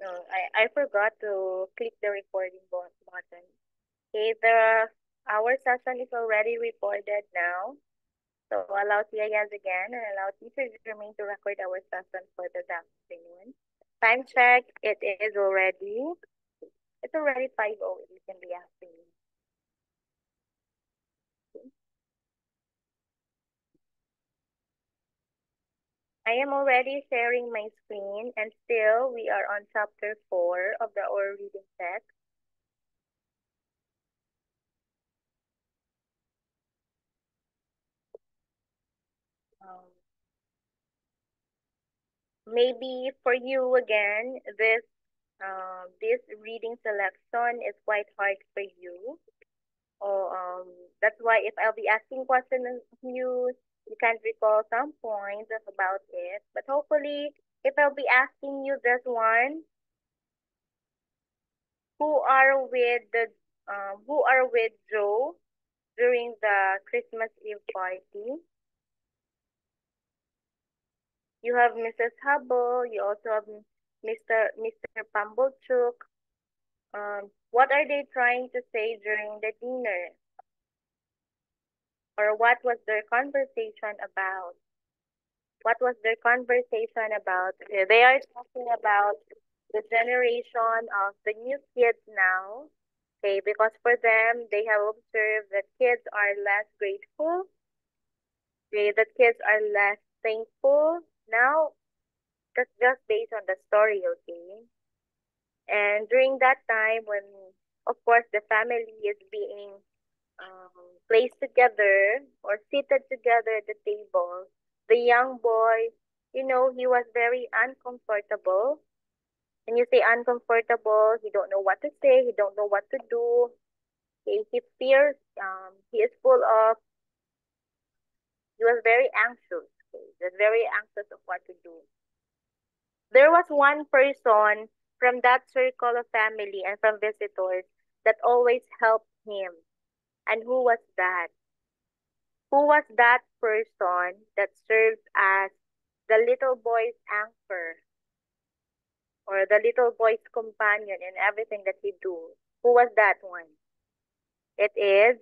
No, I forgot to click the recording button. Okay, our session is already recorded now. So allow Tiagas again and allow Teacher Jermaine to record our session for this afternoon. Time check, it's already 5:08 in the afternoon. I am already sharing my screen and still we are on chapter 4 of the Our Reading Text. Um, Maybe for you again, this reading selection is quite hard for you. Or that's why if I'll be asking questions of you, you can't recall some points about it. But hopefully, if I'll be asking you this one, who are with the who are with Joe during the Christmas Eve party? You have Mrs. Hubble. You also have Mr. Pumblechook. What are they trying to say during the dinner? Or what was their conversation about? What was their conversation about? They are talking about the generation of the new kids now. Okay, because for them, they have observed that kids are less grateful. Okay, that kids are less thankful. Now, that's just based on the story, okay? And during that time, when, of course, the family is being placed together or seated together at the table, the young boy, he was very uncomfortable. And you say uncomfortable, he don't know what to say, he don't know what to do. He fears, he is full of, he was very anxious. Okay? He was very anxious of what to do. There was one person from that circle of family and from visitors that always helped him. And who was that? Who was that person that serves as the little boy's anchor or the little boy's companion in everything that he do? Who was that one? It is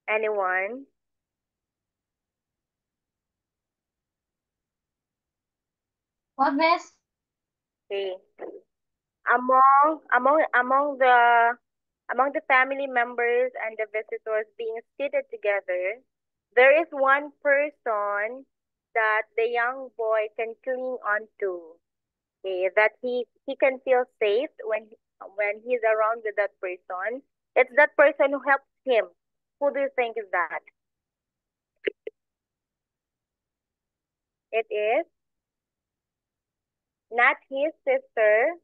anyone? What, miss? Okay. Among the family members and the visitors being seated together, there is one person that the young boy can cling on to. Okay, that he can feel safe when he's around with that person. It's that person who helps him. Who do you think is that? It is not his sister,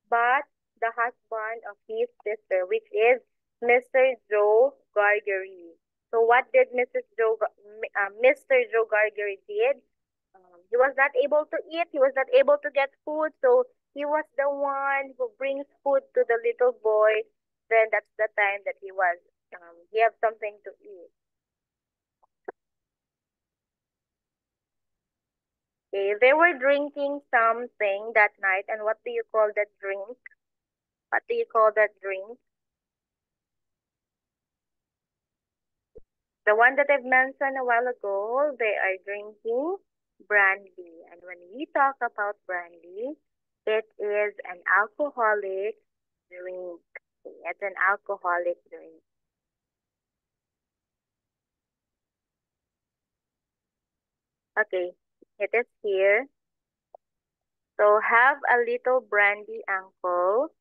but the husband of his sister, which is Mr. Joe Gargery. So what did Mr. Joe Gargery did? He was not able to eat. He was not able to get food. So he was the one who brings food to the little boy. Then that's the time that he have something to eat. Okay, they were drinking something that night. And what do you call that drink? What do you call that drink? The one that I've mentioned a while ago, they are drinking brandy. And when we talk about brandy, it is an alcoholic drink. It's an alcoholic drink. Okay, it is here. So have a little brandy, uncle,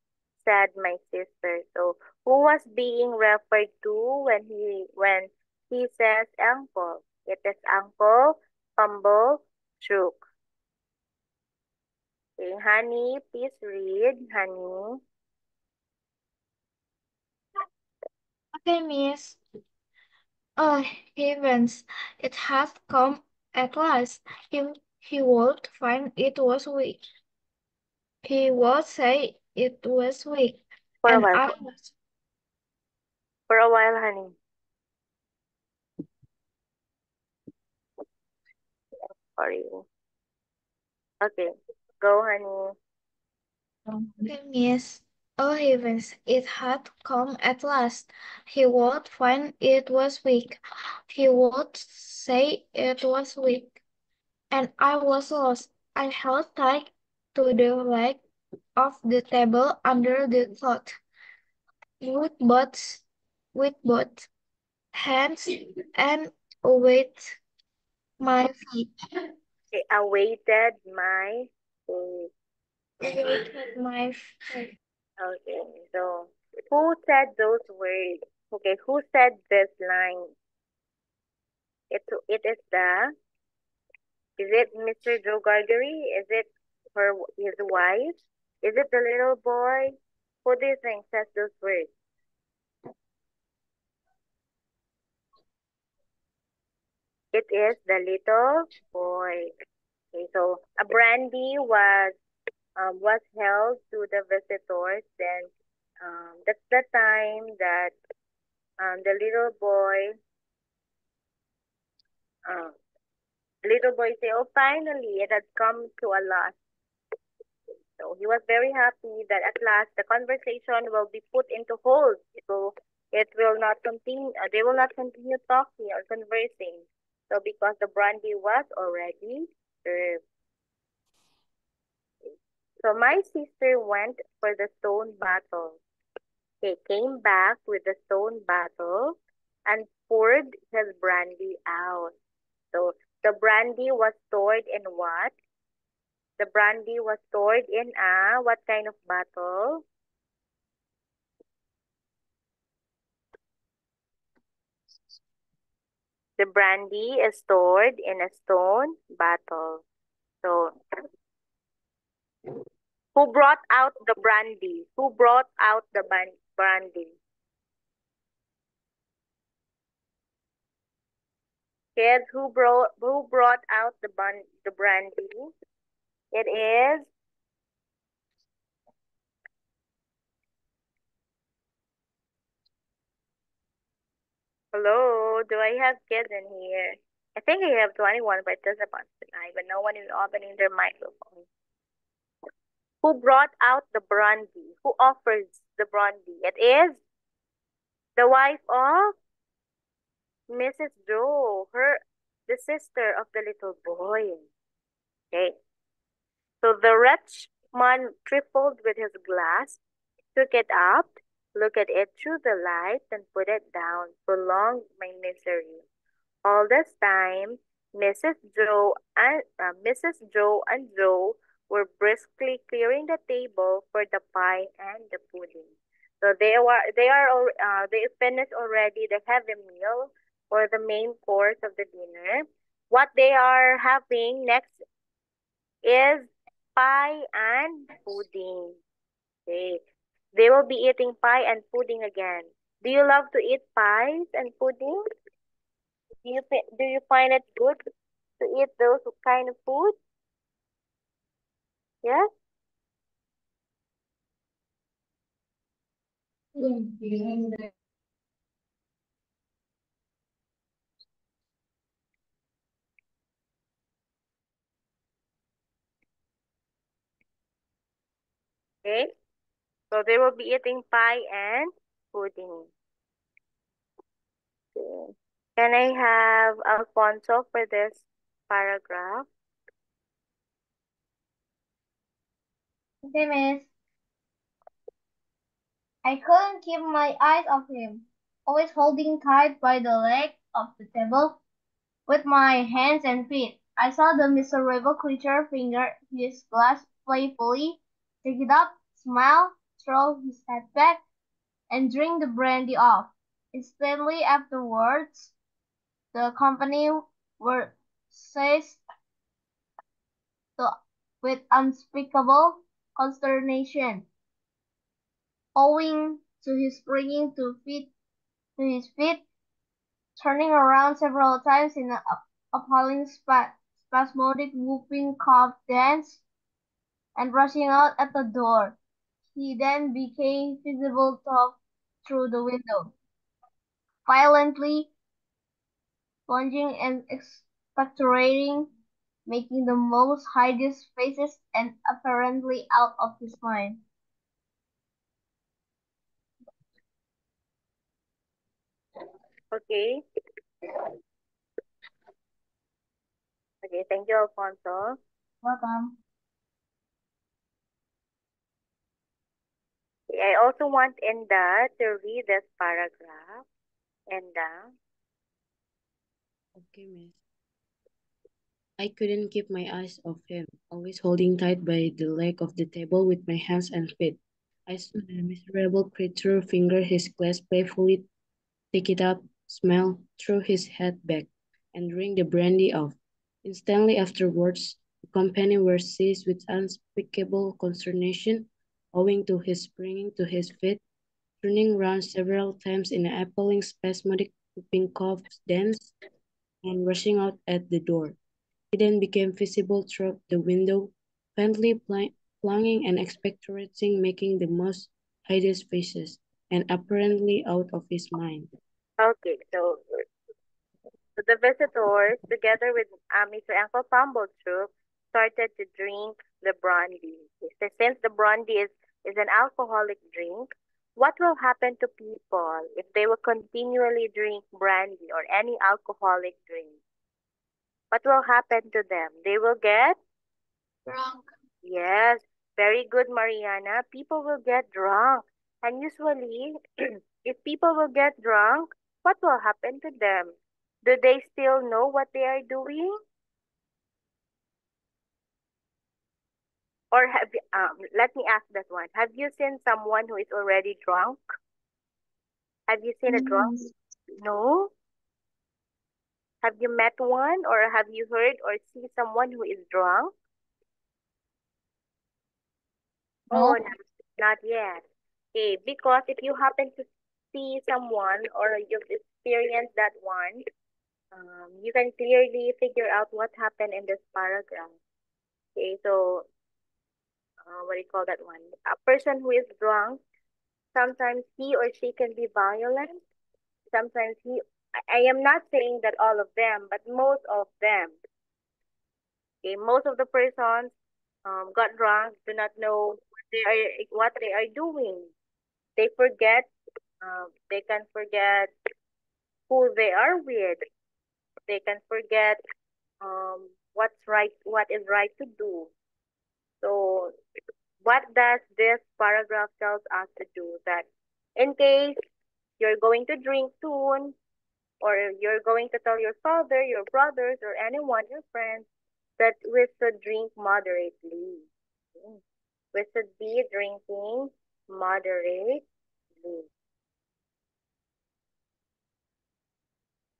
said my sister. So who was being referred to when he says uncle? It is Uncle Humble Shook. Okay, honey, please read, honey. Okay, miss. Oh, heavens, it has come at last. He would find it was weak. He would say it was weak, For a and while. I was For a while, honey. Sorry. Okay. Go, honey. Okay, miss. Oh heavens, it had come at last. He would find it was weak. He would say it was weak. And I was lost. I held tight to the leg of the table under the cloth with both hands and with my feet. I awaited my fate. With my feet. Okay, so who said those words? Okay, who said this line? It is is it Mr. Joe Gargery? Is it his wife? Is it the little boy? Who do you think says those words? It is the little boy. Okay, so a brandy was held to the visitors. Then that's the time that the uh, little boy say, "Oh, finally, it had come to a last." So he was very happy that at last the conversation will be put into hold. It will not continue. They will not continue talking or conversing. So because the brandy was already served. So my sister went for the stone bottle. He came back with the stone bottle and poured his brandy out. So the brandy was stored in what? The brandy was stored in a what kind of bottle? The brandy is stored in a stone bottle. So who brought out the brandy? Who brought out the brandy? Kids, who brought out the brandy? It is. Hello, do I have kids in here? I think I have 21 participants tonight, but no one is opening their microphone. Who brought out the brandy? Who offers the brandy? It is the wife of Mrs. Joe, the sister of the little boy. Okay. So the wretched man tripled with his glass, took it up, looked at it through the light, and put it down, prolonged my misery. All this time, Mrs. Joe and Joe were briskly clearing the table for the pie and the pudding. So they finished already the heavy meal or the main course of the dinner. What they are having next is pie and pudding. Okay. They will be eating pie and pudding again. Do you love to eat pies and pudding? Do you find it good to eat those kind of food? Yes? Okay. So they will be eating pie and pudding. Okay. Can I have Alfonso for this paragraph? Okay, miss. I couldn't keep my eyes off him, always holding tight by the leg of the table with my hands and feet. I saw the miserable creature finger his glass playfully, take it up, smile, throw his head back, and drink the brandy off. Instantly afterwards, the company were seized with unspeakable consternation, owing to his springing to his feet, turning around several times in an appalling spasmodic whooping cough dance, and rushing out at the door. He then became visible through the window, violently plunging and expectorating making the most hideous faces and apparently out of his mind. Okay. Okay, thank you, Alfonso. Welcome. I also want Enda to read this paragraph. Enda. Okay, miss. I couldn't keep my eyes off him, always holding tight by the leg of the table with my hands and feet. I saw the miserable creature finger his glass playfully, take it up, smile, throw his head back, and drink the brandy off. Instantly afterwards, the company were seized with unspeakable consternation, owing to his springing to his feet, turning round several times in an appalling spasmodic whooping cough dance, and rushing out at the door. He then became visible through the window, faintly plunging and expectorating, making the most hideous faces, and apparently out of his mind. Okay, so the visitors, together with Mr. Uncle Pumblechook, started to drink the brandy. So since the brandy is an alcoholic drink, what will happen to people if they will continually drink brandy or any alcoholic drink? What will happen to them? They will get, Drunk. yes, very good, Mariana. People will get drunk. And usually, if people will get drunk, what will happen to them? Do they still know what they are doing? Or have you, let me ask that one. Have you seen someone who is already drunk? Have you seen a drunk? No. Have you met one or have you heard or see someone who is drunk? Oh, No. no, not yet. Okay, because if you happen to see someone or you've experienced that one, you can clearly figure out what happened in this paragraph. Okay, so what do you call that one? A person who is drunk, sometimes he or she can be violent. Sometimes I am not saying that all of them, but most of them. Okay, most of the persons got drunk, do not know what they are doing. They forget. They can forget who they are with. They can forget what is right to do. So, what does this paragraph tells us to do? That in case you're going to drink soon, or you're going to tell your father, your brothers, or anyone, your friends, that we should drink moderately. Mm. We should be drinking moderately.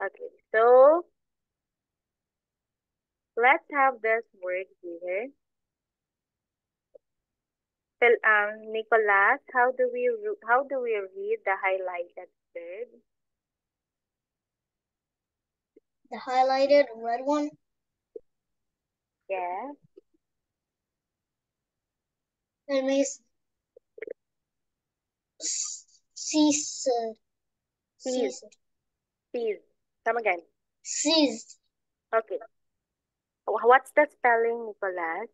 Okay, so let's have this word here. Nicholas, how do we read the highlighted word? The highlighted red one. Yes, It means seized. seized, Seized. seized. Come again. Seized. Okay. What's the spelling, Nicholas?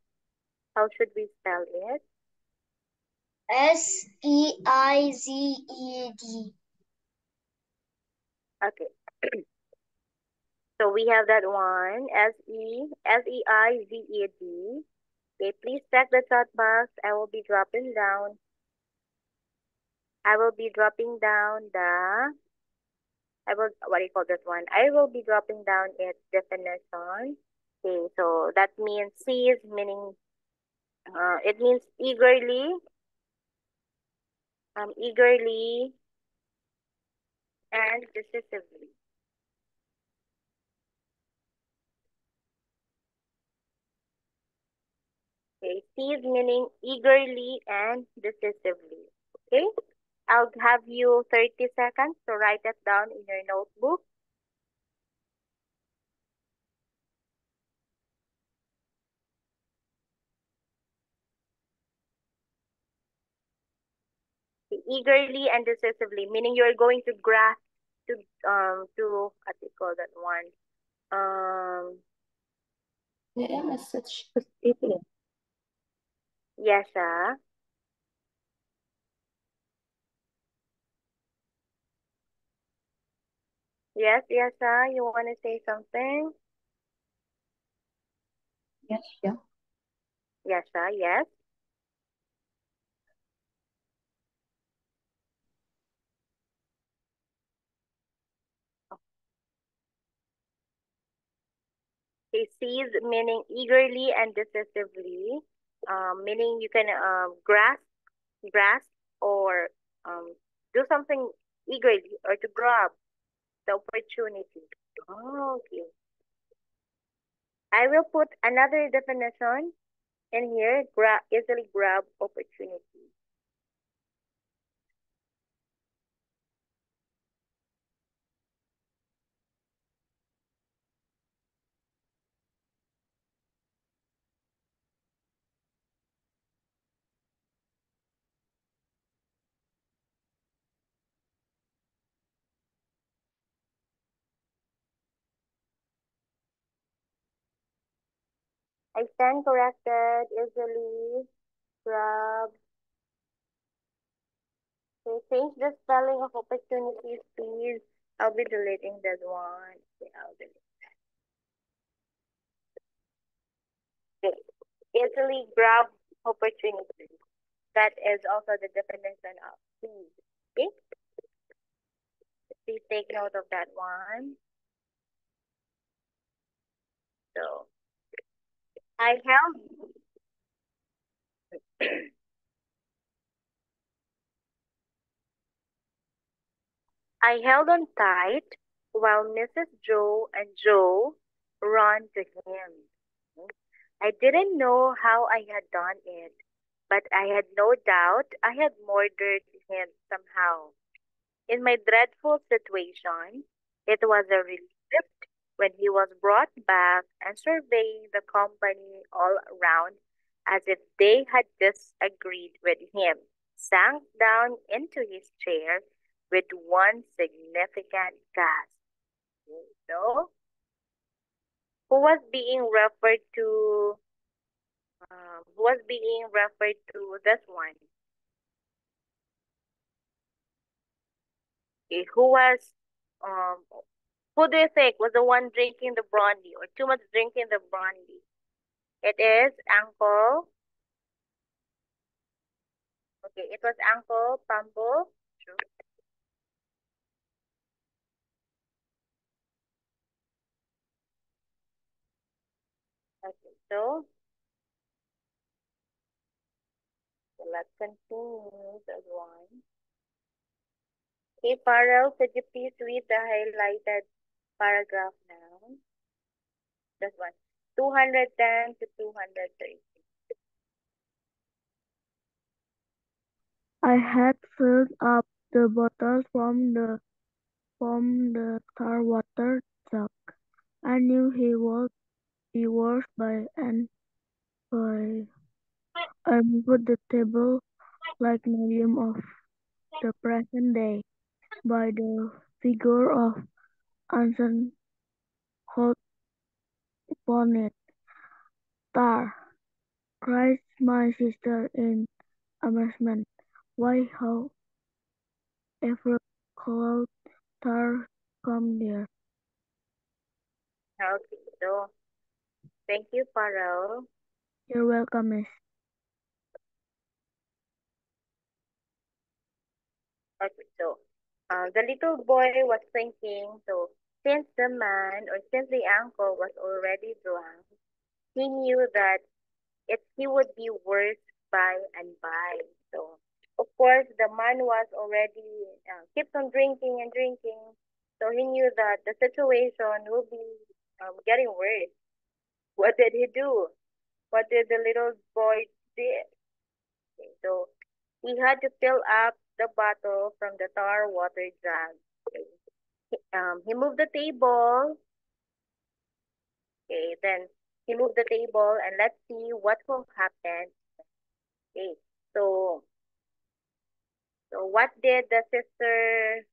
How should we spell it? Seized. Okay. So we have that one, Seized. Okay, please check the chat box. I will be dropping down what do you call this one? I will be dropping down its definition. Okay, so that means seize, meaning, it means eagerly and decisively. Okay, seize meaning eagerly and decisively. Okay, I'll have you 30 seconds to write that down in your notebook. Eagerly and decisively, meaning you're going to grasp to what do you call that one? Um The message was eating. Yesha. Yes, Yesha, you want to say something? Yes, yeah. Yesha, yes. He sees meaning eagerly and decisively, meaning you can grasp, or do something eagerly or to grab the opportunity. Oh, okay. I will put another definition in here. Easily grab opportunity. I stand corrected. Easily grab. Okay, change the spelling of opportunities, please. I'll be deleting that one. Okay, I'll delete. Okay. Easily grab opportunities. That is also the definition of please. Okay, please take note of that one. So I held I held on tight while Mrs. Joe and Joe ran to him. I didn't know how I had done it, but I had no doubt I had murdered him somehow. In my dreadful situation, it was a relief when he was brought back and surveying the company all around as if they had disagreed with him, sank down into his chair with one significant gasp. So, who was being referred to? Who was being referred to this one? Okay, um, who do you think was the one drinking the brandy or too much drinking the brandy? It is Uncle. Okay, it was Uncle Pambo. True. Okay, so let's continue this one. Okay, Farrell, could you please read the highlighted paragraph now? This one. 210 to 230. I had filled up the bottles from the tar water jug. I knew he would be worse by and by. I moved the table like medium of the present day by the figure of Anson Holt upon it. Tar! Cried my sister in amazement. Why, how ever could tar come there? Okay, so thank you, Farrell. You're welcome, miss. Okay, so the little boy was thinking, so since the man or since the uncle was already drunk, he knew that he would be worse by and by. So, of course, the man was already keeps on drinking and drinking. So he knew that the situation will be getting worse. What did he do? What did the little boy did? Okay, so he had to fill up the bottle from the tar water jug. Okay. He moved the table. Okay, then he moved the table, and let's see what will happen. Okay, so so what did the sister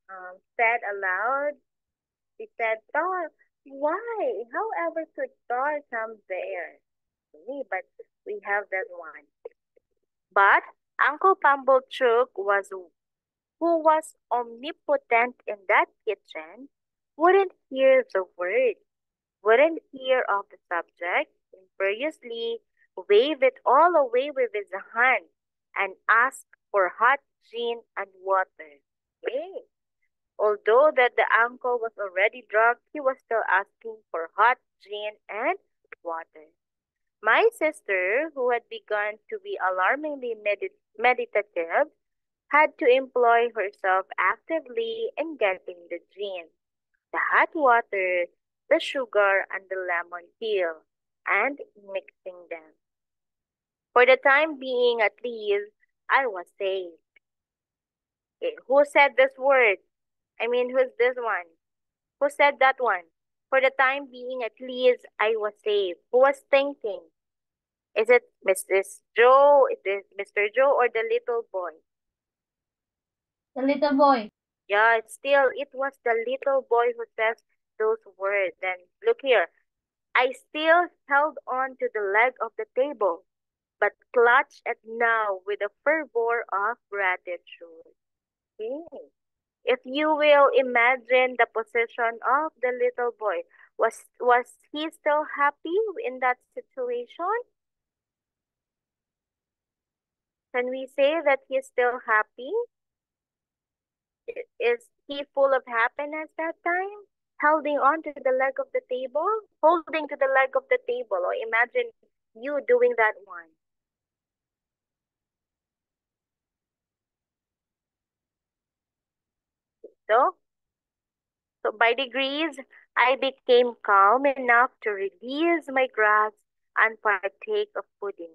said aloud? She said, "Tar, Why? However, could stars come there? But we have that one. But Uncle Pumblechook who was omnipotent in that kitchen, wouldn't hear the word, wouldn't hear of the subject, imperiously waved it all away with his hand and asked for hot gin and water. Okay. Although that the uncle was already drunk, he was still asking for hot gin and water. My sister, who had begun to be alarmingly meditative, had to employ herself actively in getting the gin, the hot water, the sugar, and the lemon peel, and mixing them. For the time being, at least, I was saved. Who said this word? I mean, who's this one? Who said that one? For the time being, at least, I was saved. Who was thinking? Is it Mrs. Joe? Is it Mr. Joe or the little boy? The little boy. Yeah, it was the little boy who says those words. And look here, I still held on to the leg of the table, but clutched it now with a fervor of gratitude. Okay. If you will imagine the position of the little boy, was he still happy in that situation? Can we say that he's still happy? Is he full of happiness that time? Holding on to the leg of the table? Holding to the leg of the table, or imagine you doing that one. So, so by degrees, I became calm enough to release my grasp and partake of pudding.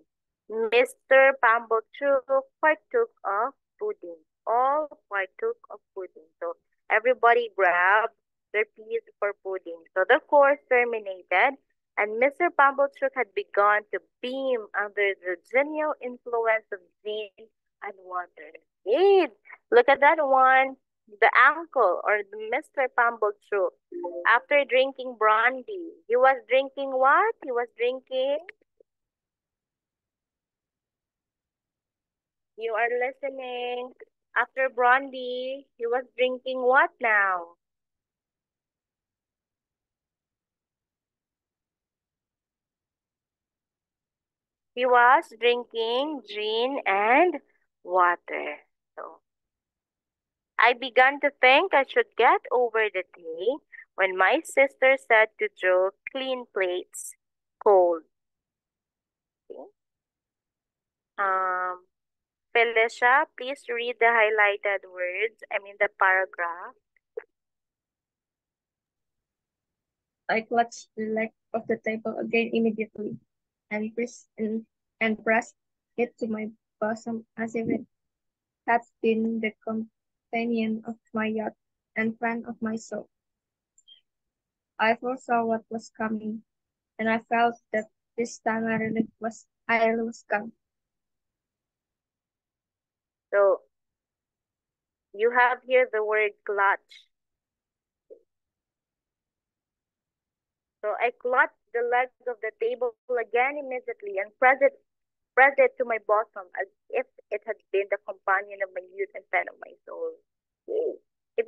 Mr. Pumblechook partook of pudding. All partook of pudding. So everybody grabbed their piece for pudding. So the course terminated, and Mr. Pumblechook had begun to beam under the genial influence of gin and water. Hey, look at that one. The uncle or the Mr. Pumblechook, after drinking brandy, he was drinking what? He was drinking. You are listening. After brandy, he was drinking what now? He was drinking gin and water. So I began to think I should get over the day when my sister said to Joe, clean plates, cold. Okay. Um, Felicia, please read the highlighted words, the paragraph. I clutched the leg of the table again immediately and pressed it to my bosom as if it had been the companion of my yacht and friend of my soul. I foresaw what was coming, and I felt that this time I really was gone. So you have here the word clutch. So I clutched the leg of the table again immediately and pressed it to my bosom as if it had been the companion of my youth and friend of my soul. Okay. If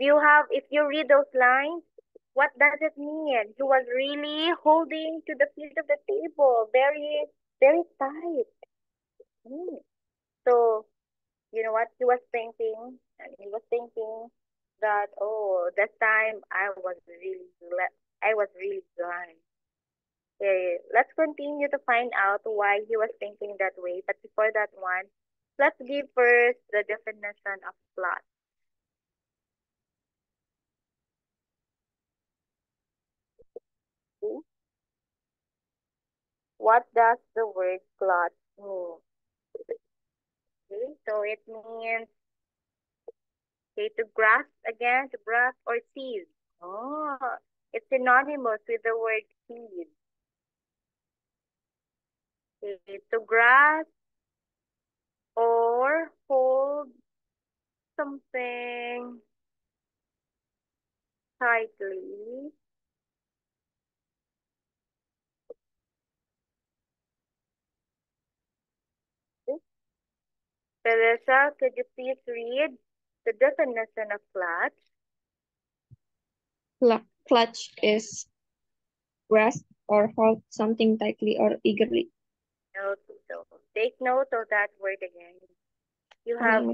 you read those lines, what does it mean? He was really holding to the feet of the table, very, very tight. Hmm. So, you know what he was thinking? And he was thinking that, oh, that time I was really blind. Okay, let's continue to find out why he was thinking that way. But before that one, let's give first the definition of plot. Okay? What does the word plot mean? Okay, so it means to grasp again, to grasp or seize. Oh, it's synonymous with the word seize. Okay, to grasp or hold something tightly Teresa, could you please read the definition of clutch? Clutch is grasp or hold something tightly or eagerly. Okay, so take note of that word again. You have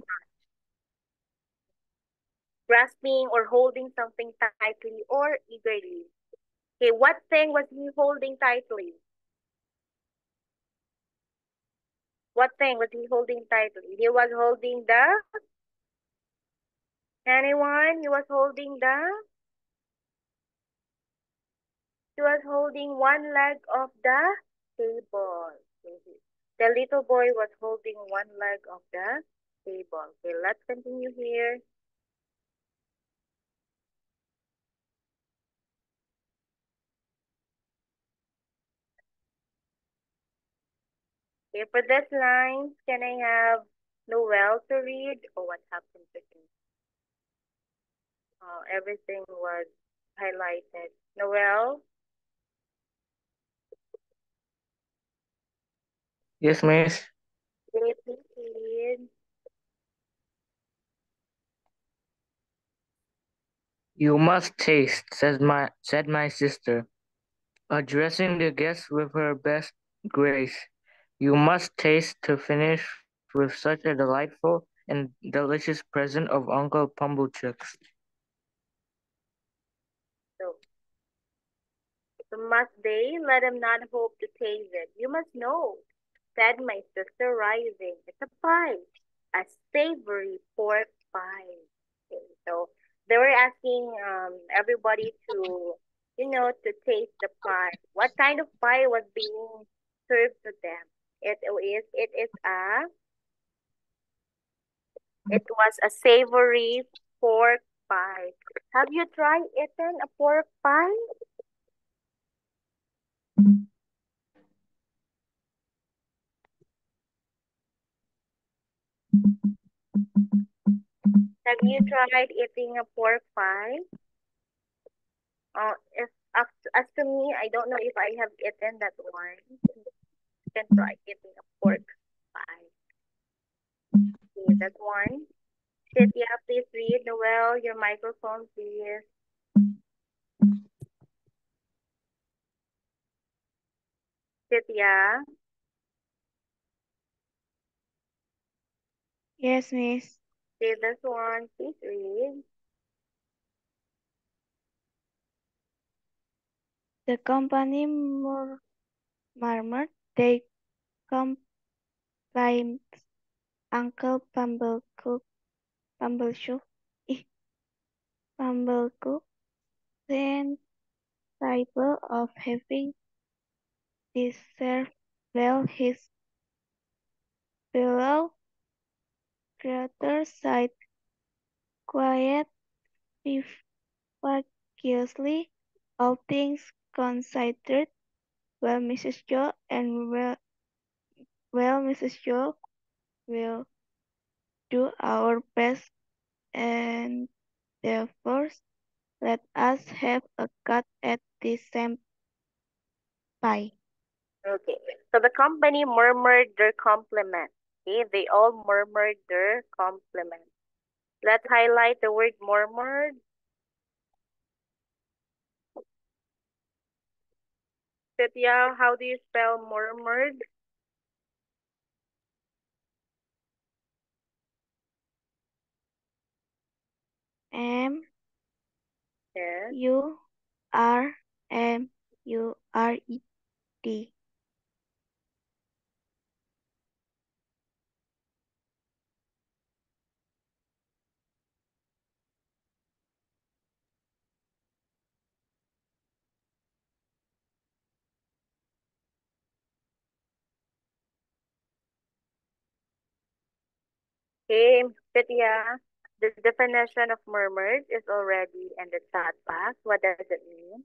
grasping or holding something tightly or eagerly. Okay, what thing was he holding tightly? What thing was he holding tightly? He was holding the... Anyone? He was holding the... He was holding one leg of the table. The little boy was holding one leg of the table. Okay, let's continue here. Okay, for this line, can I have Noel to read? Oh, what happened to him? Oh, everything was highlighted. Noel? Yes, miss. Okay, please read. You must taste, said my sister, addressing the guest with her best grace. You must taste to finish with such a delightful and delicious present of Uncle Pumblechook's. So, must they? Let him not hope to taste it. You must know, said my sister, rising. It's a pie, a savory pork pie. Okay, so they were asking everybody to, to taste the pie. What kind of pie was being served to them? It was a savory pork pie. Have you tried eating a pork pie? Have you tried eating a pork pie? If as to me, I don't know if I have eaten that one. You can try eating a pork pie. Okay, that one. Cynthia, please read. Noel, your microphone, please. Cynthia. Yes, miss. Okay, this one, please read. The company murmured they complained Uncle Pumblechook, then capable of having deserved well his fellow creatures sighed quiet vivaciously, all things considered. Well, Mrs. Joe, and Mrs. Joe will do our best, and therefore let us have a cut at this same pie. Okay, so the company murmured their compliment. Okay, they all murmured their compliment. Let's highlight the word murmured. Cynthia, how do you spell murmured? M Yes. U R M U R E D. Okay, Cynthia, the definition of murmured is already in the chat box. What does it mean?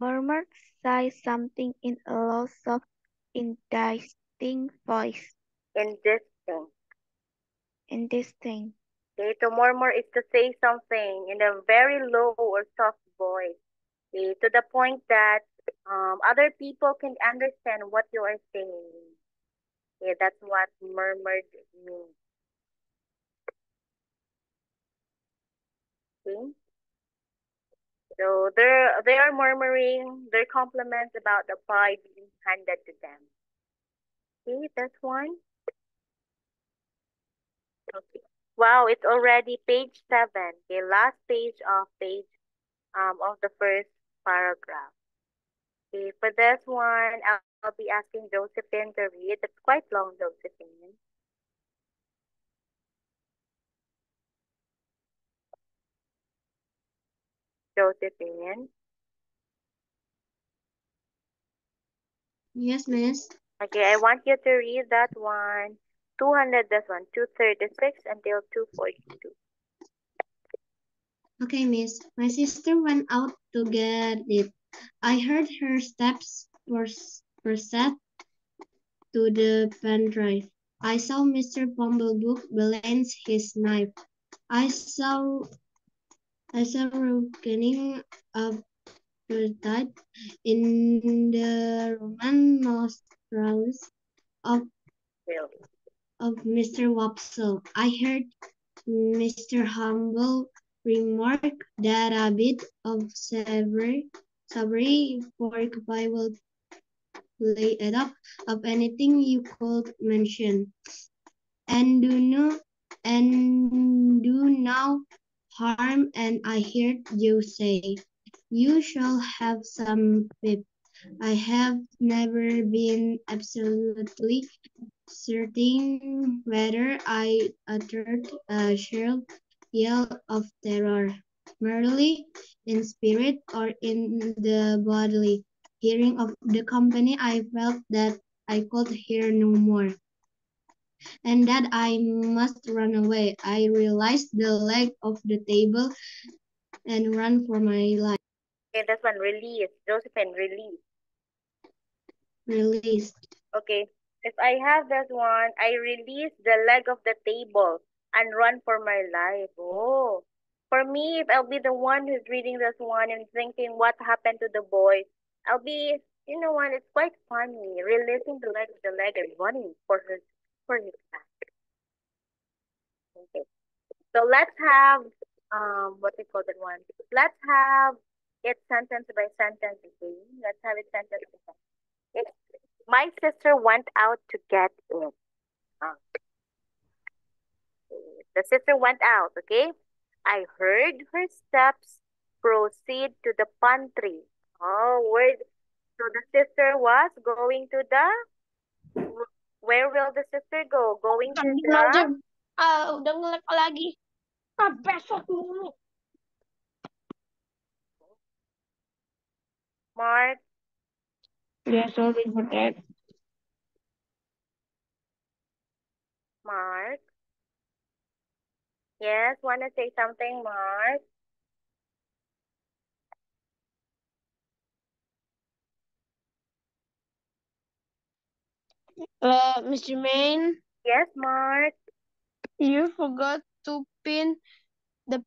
Murmured say something in a low, soft, indistinct voice. Indistinct. Indistinct. Okay, to murmur is to say something in a very low or soft voice. Okay, to the point that other people can understand what you are saying. Okay, that's what murmured means. Okay. So they are murmuring their compliments about the pie being handed to them. Okay, that's one. Okay. Wow, it's already page 7. Okay, last page of the first paragraph. Okay, for this one, I'll be asking Josephine to read. It's quite long, Josephine. Josephine. Yes, miss. Okay, I want you to read that one. 200, this one, 236 until 242. Okay, miss. My sister went out to get it. I heard her steps were set to the pantry. I saw Mr. Pumblechook balance his knife. I saw reckoning of appetite in the Roman nostrils of Really? Mr. Wopsle. I heard Mr. Humble remark that a bit of savory pork pie will lay it up of anything you could mention. And do no harm. And I heard you say, you shall have some pip. I have never been absolutely certain whether I uttered a shrill yell of terror, merely in spirit or in the bodily hearing of the company. I felt that I could hear no more, and that I must run away. I realized the leg of the table and ran for my life. Okay, this one, release. Josephine, release. Released. Okay, if I have this one, I release the leg of the table and run for my life. Oh, for me, if I'll be the one who's reading this one and thinking what happened to the boy, I'll be, you know what, it's quite funny, releasing the leg and running for his back. Okay, so let's have, what we call that one? Let's have it sentence by sentence, okay? Let's have it sentence by sentence. Okay. My sister went out to get it. Ah, the sister went out, okay? I heard her steps proceed to the pantry. Oh, so the sister was going to where will the sister go? Going to the, Udah nge-lag lagi. Besok mulu. Mark, Yeah, sorry for that. Mark. Yes, want to say something, Mark? Mr. Main, Yes, Mark. you forgot to pin the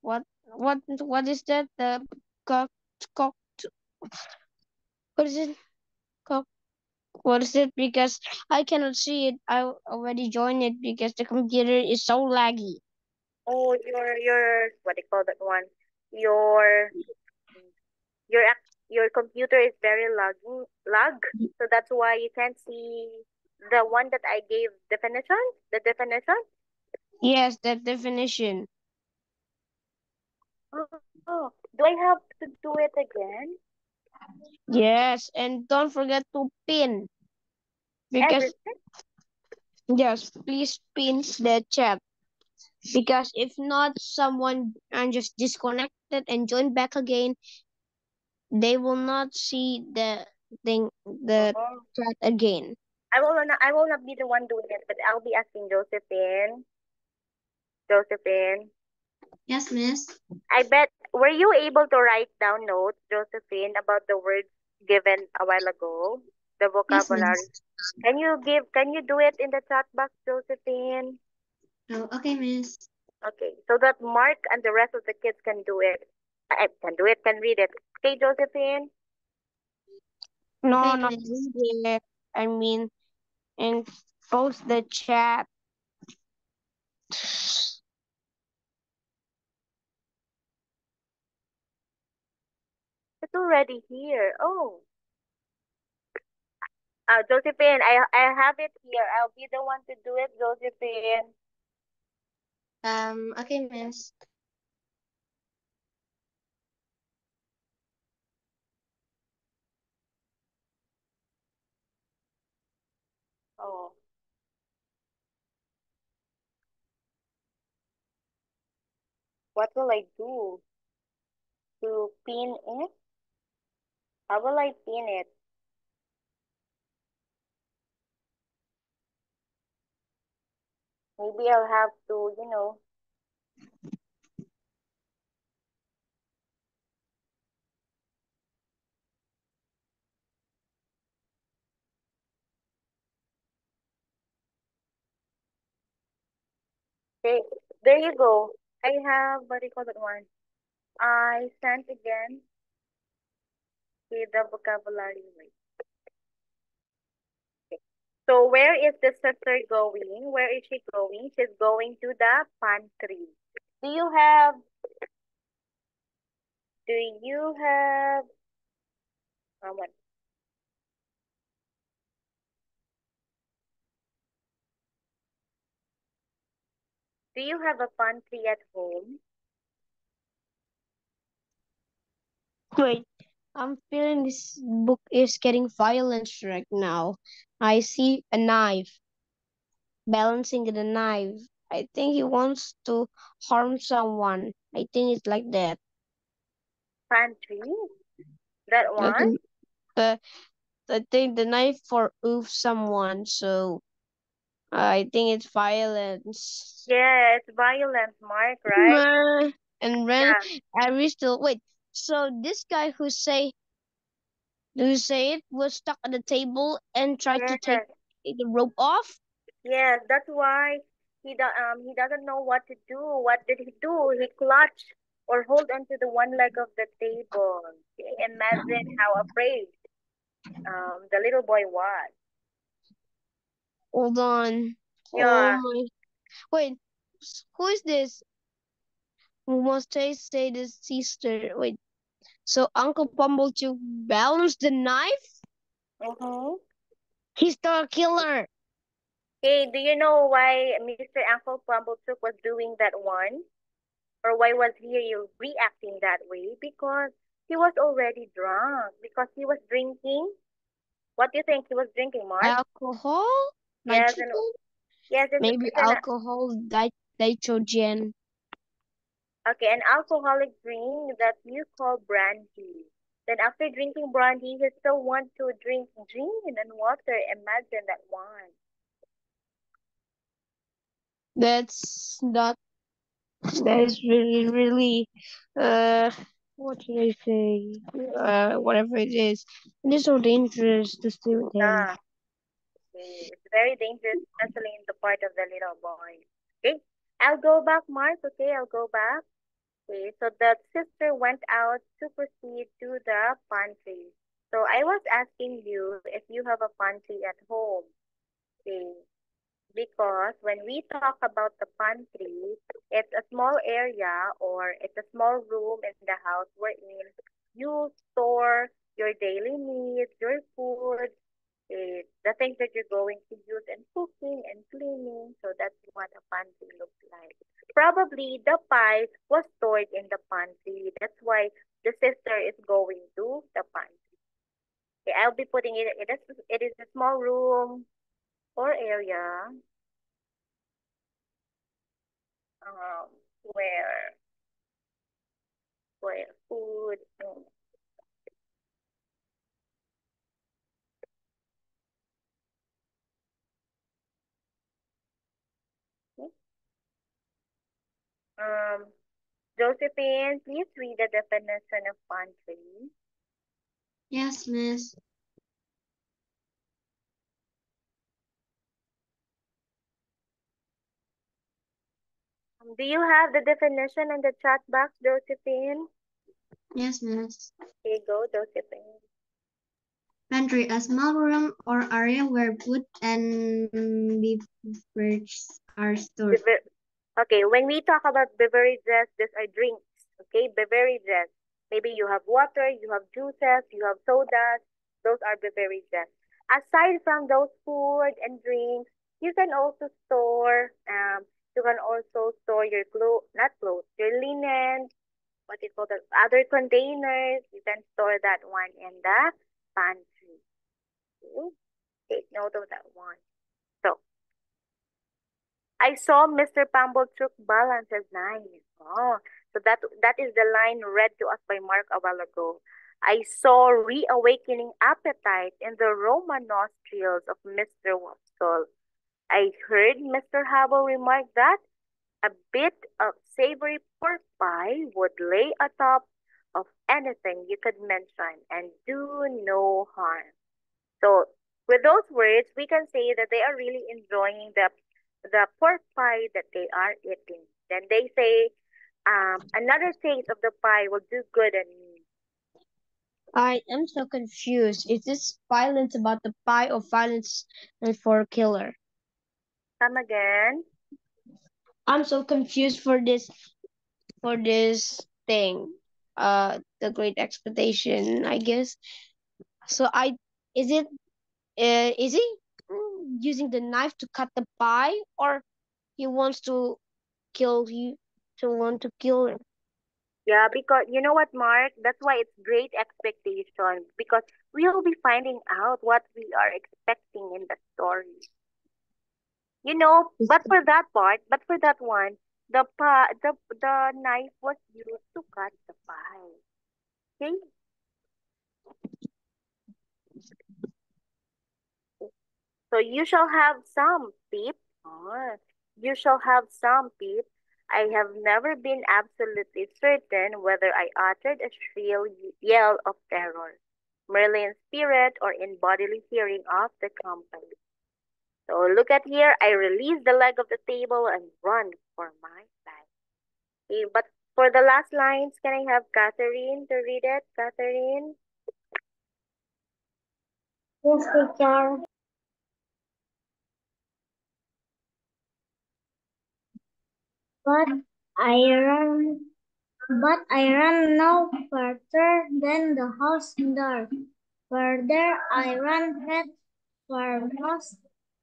what is that? The cock cock what is it? Cock what is it? Because I cannot see it. I already joined it because the computer is so laggy. Oh, your what do you call that one? Your your your computer is very lag, so that's why you can't see the one that I gave definition. The definition. Yes, that definition. Oh, do I have to do it again? Yes, and don't forget to pin because Everything? yes, please pin the chat because if not, someone and just disconnected and join back again, they will not see the thing, the Oh, chat again. I will not be the one doing it, but I'll be asking Josephine. Josephine, Yes, miss. I bet were you able to write down notes, Josephine, about the words given a while ago, the Yes, vocabulary? miss. Can you do it in the chat box, Josephine? Oh, okay, miss. Okay, so that Mark and the rest of the kids can do it. I can do it, can read it. Okay, Josephine? No, Okay, not miss. really. I mean, and post the chat. It's already here. Oh, Josephine, I have it here. I'll be the one to do it, Josephine. Okay, miss. Oh. What will I do to pin it? How will I pin it? Maybe I'll have to, okay, there you go. I have, what do you call that one? I sent again the vocabulary word. Okay. So where is the sister going? Where is she going? She's going to the pantry. Do you have, do you have, what? Do you have a pantry at home? Wait, I'm feeling this book is getting violent right now. I see a knife, balancing the knife. I think he wants to harm someone. I think it's like that. Pantry? That Uh, one? The, the, I think the knife for oof someone, so I think it's violence. Yeah, it's violent, Mark, right? Meh. And then Yeah. I we still wait. So this guy who say it was stuck at the table and tried to take Yes. the rope off. Yes, that's why he doesn't know what to do. What did he do? He clutched or hold onto the one leg of the table. Okay, imagine how afraid the little boy was. Hold on. Oh Yeah. my. Wait. Who is this? Who must I say this sister? Wait. So Uncle Pumblechook balanced the knife? Mm-hmm. He's the killer. Hey, do you know why Mr. Uncle Pumblechook was doing that one? Or why was he reacting that way? Because he was already drunk. Because he was drinking. What do you think he was drinking, Mark? Alcohol? Yes, and Nitrogen? yes, Maybe it's an alcohol, nitrogen. okay, an alcoholic drink that you call brandy. Then after drinking brandy, he still want to drink gin and water. Imagine that one. That's not. That is really, really. What should I say? Whatever it is. It is so dangerous to steal them. Yeah, it's very dangerous, especially in the part of the little boy. Okay, I'll go back, Mark. Okay, I'll go back. Okay, so the sister went out to proceed to the pantry. So I was asking you if you have a pantry at home. Okay, because when we talk about the pantry, it's a small area or it's a small room in the house wherein you store your daily needs, your food, the things that you're going to use in cooking and cleaning. So that's what a pantry looks like. Probably the pies was stored in the pantry. That's why the sister is going to the pantry. Okay, I'll be putting it is a small room or area um, where food. Um, Josephine, please read the definition of pantry. Yes, miss. Do you have the definition in the chat box, Josephine? Yes, miss. Here you go, Josephine. Pantry, a small room or area where food and beverages are stored. Okay, when we talk about beverages, these are drinks. Okay, beverages. Maybe you have water, you have juices, you have sodas. Those are beverages. Aside from those food and drinks, you can also store. You can also store your clothes, not clothes, your linen. What do you call that? Other containers. You can store that one in the pantry. Okay? Take note of that one. So I saw Mr. Pumblechook balance his knife. Oh, so that is the line read to us by Mark a while ago. I saw reawakening appetite in the Roman nostrils of Mr. Wopsle. I heard Mr. Hubble remark that a bit of savory pork pie would lay atop of anything you could mention and do no harm. So with those words, we can say that they are really enjoying the pork pie that they are eating. Then they say, another taste of the pie will do good on me. I am so confused. Is this violence about the pie or violence for a killer? Come again. I'm so confused for this thing. The Great Expectation, I guess. So is it is he using the knife to cut the pie, or he wants to he to want to kill him? Yeah, because you know what, Mark? That's why it's great expectation because we'll be finding out what we are expecting in the story. You know, but for that one, the knife was used to cut the pie. Okay? So you shall have some, Pip. Oh, you shall have some, Pip. I have never been absolutely certain whether I uttered a shrill yell of terror, merely in spirit or in bodily hearing of the company. So look at here, I release the leg of the table and run for my life. Okay, but for the last lines, can I have Catherine to read it? Catherine? Yes, teacher. But I ran, but I ran no further than the house door. Further, I ran head foremost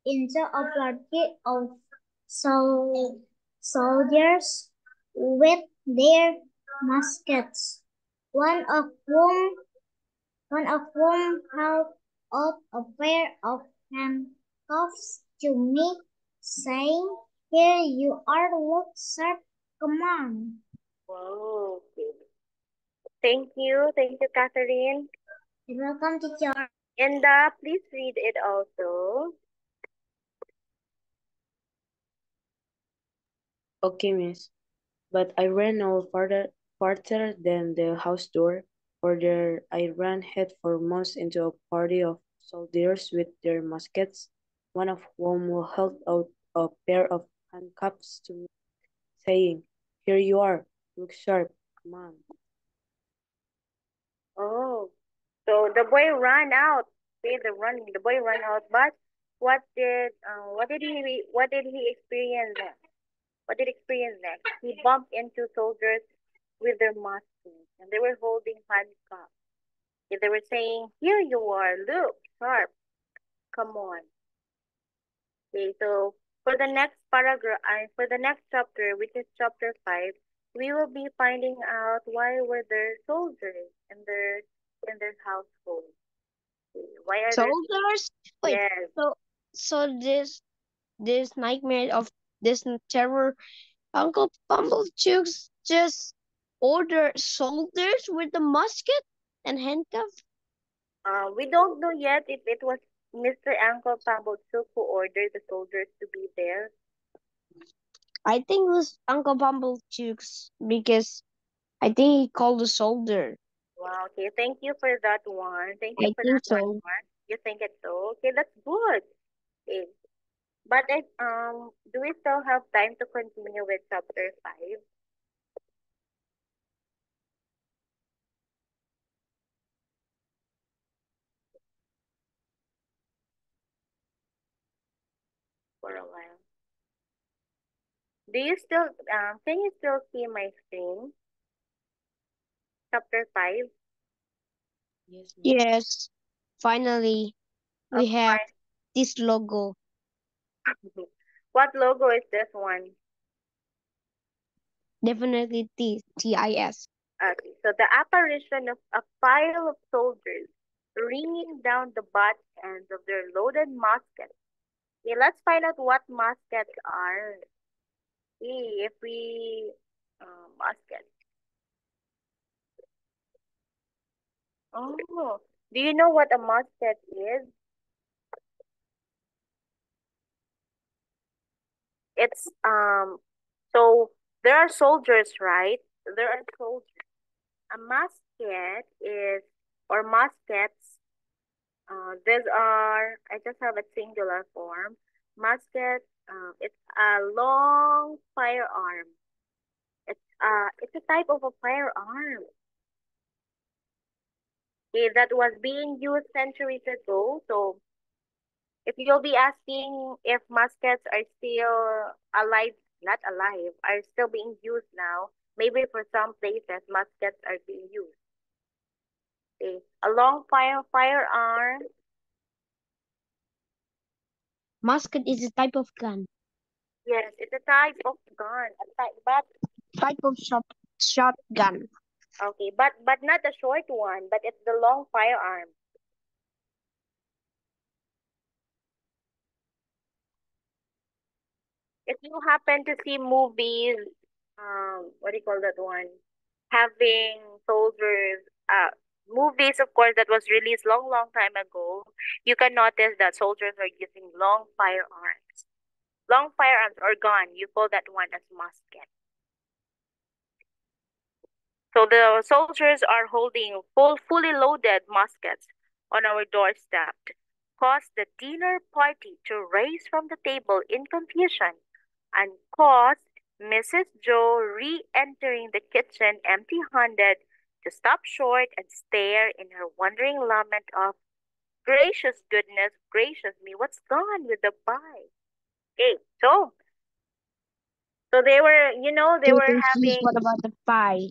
into a party of sol- soldiers with their muskets, one of whom held out a pair of handcuffs to me, saying, "Here you are, look sharp, come on." Whoa, okay. Thank you, Catherine. You're welcome, teacher. And please read it also. Okay, miss. But I ran no farther than the house door. Further, I ran head foremost into a party of soldiers with their muskets, one of whom held out a pair of handcuffs to me, saying, "Here you are, look sharp, come on." Oh, so the boy ran out. Okay, the boy ran out. But what did he experience next? What did he experience next? He bumped into soldiers with their muskets, and they were holding handcuffs. Yeah, they were saying, "Here you are, look sharp, come on." Okay, so for the next chapter, which is chapter 5, we will be finding out why were there soldiers in their household. Okay, why are there? Soldiers? Wait, Yes. so this nightmare of this terror, Uncle Pumblechook's just order soldiers with the musket and handcuffs? We don't know yet if it was Mr. Uncle Pumblechook who ordered the soldiers to be there. I think it was Uncle Pumblechook's because I think he called the soldier. Wow. Okay. Thank you for that one. Thank you I for think that one, so. Mark. You think it's so? Okay, that's good. Okay. But do we still have time to continue with chapter 5? for a while. Do you still can you still see my screen? Chapter 5. Yes, Miss. Yes. Finally, we Okay, have this logo. what logo is this one? Definitely TIS. Okay, so the apparition of a file of soldiers ringing down the butt ends of their loaded muskets. Okay, let's find out what muskets are. See if we muskets. Oh, do you know what a musket is? It's so there are soldiers, right? There are soldiers. A musket is or muskets. These are I just have a singular form. Musket. It's a long firearm. It's a type of a firearm. Okay, that was being used centuries ago. So if you'll be asking if muskets are still alive, not alive, are still being used now, maybe for some places muskets are being used. Okay. A long firearm. Musket is a type of gun. Yes, it's a type of gun. But Type of shotgun. okay, but not the short one, but it's the long firearm. If you happen to see movies, what do you call that one? Having soldiers, movies, of course, that was released long time ago, you can notice that soldiers are using long firearms. Long firearms or gun, you call that one as musket. So the soldiers are holding fully loaded muskets on our doorstep, caused the dinner party to rise from the table in confusion, and caused Mrs. Joe re-entering the kitchen empty-handed to stop short and stare in her wondering lament of, gracious goodness, gracious me, what's gone with the pie? Okay, so they were, they Too were confused. having, What about the pie?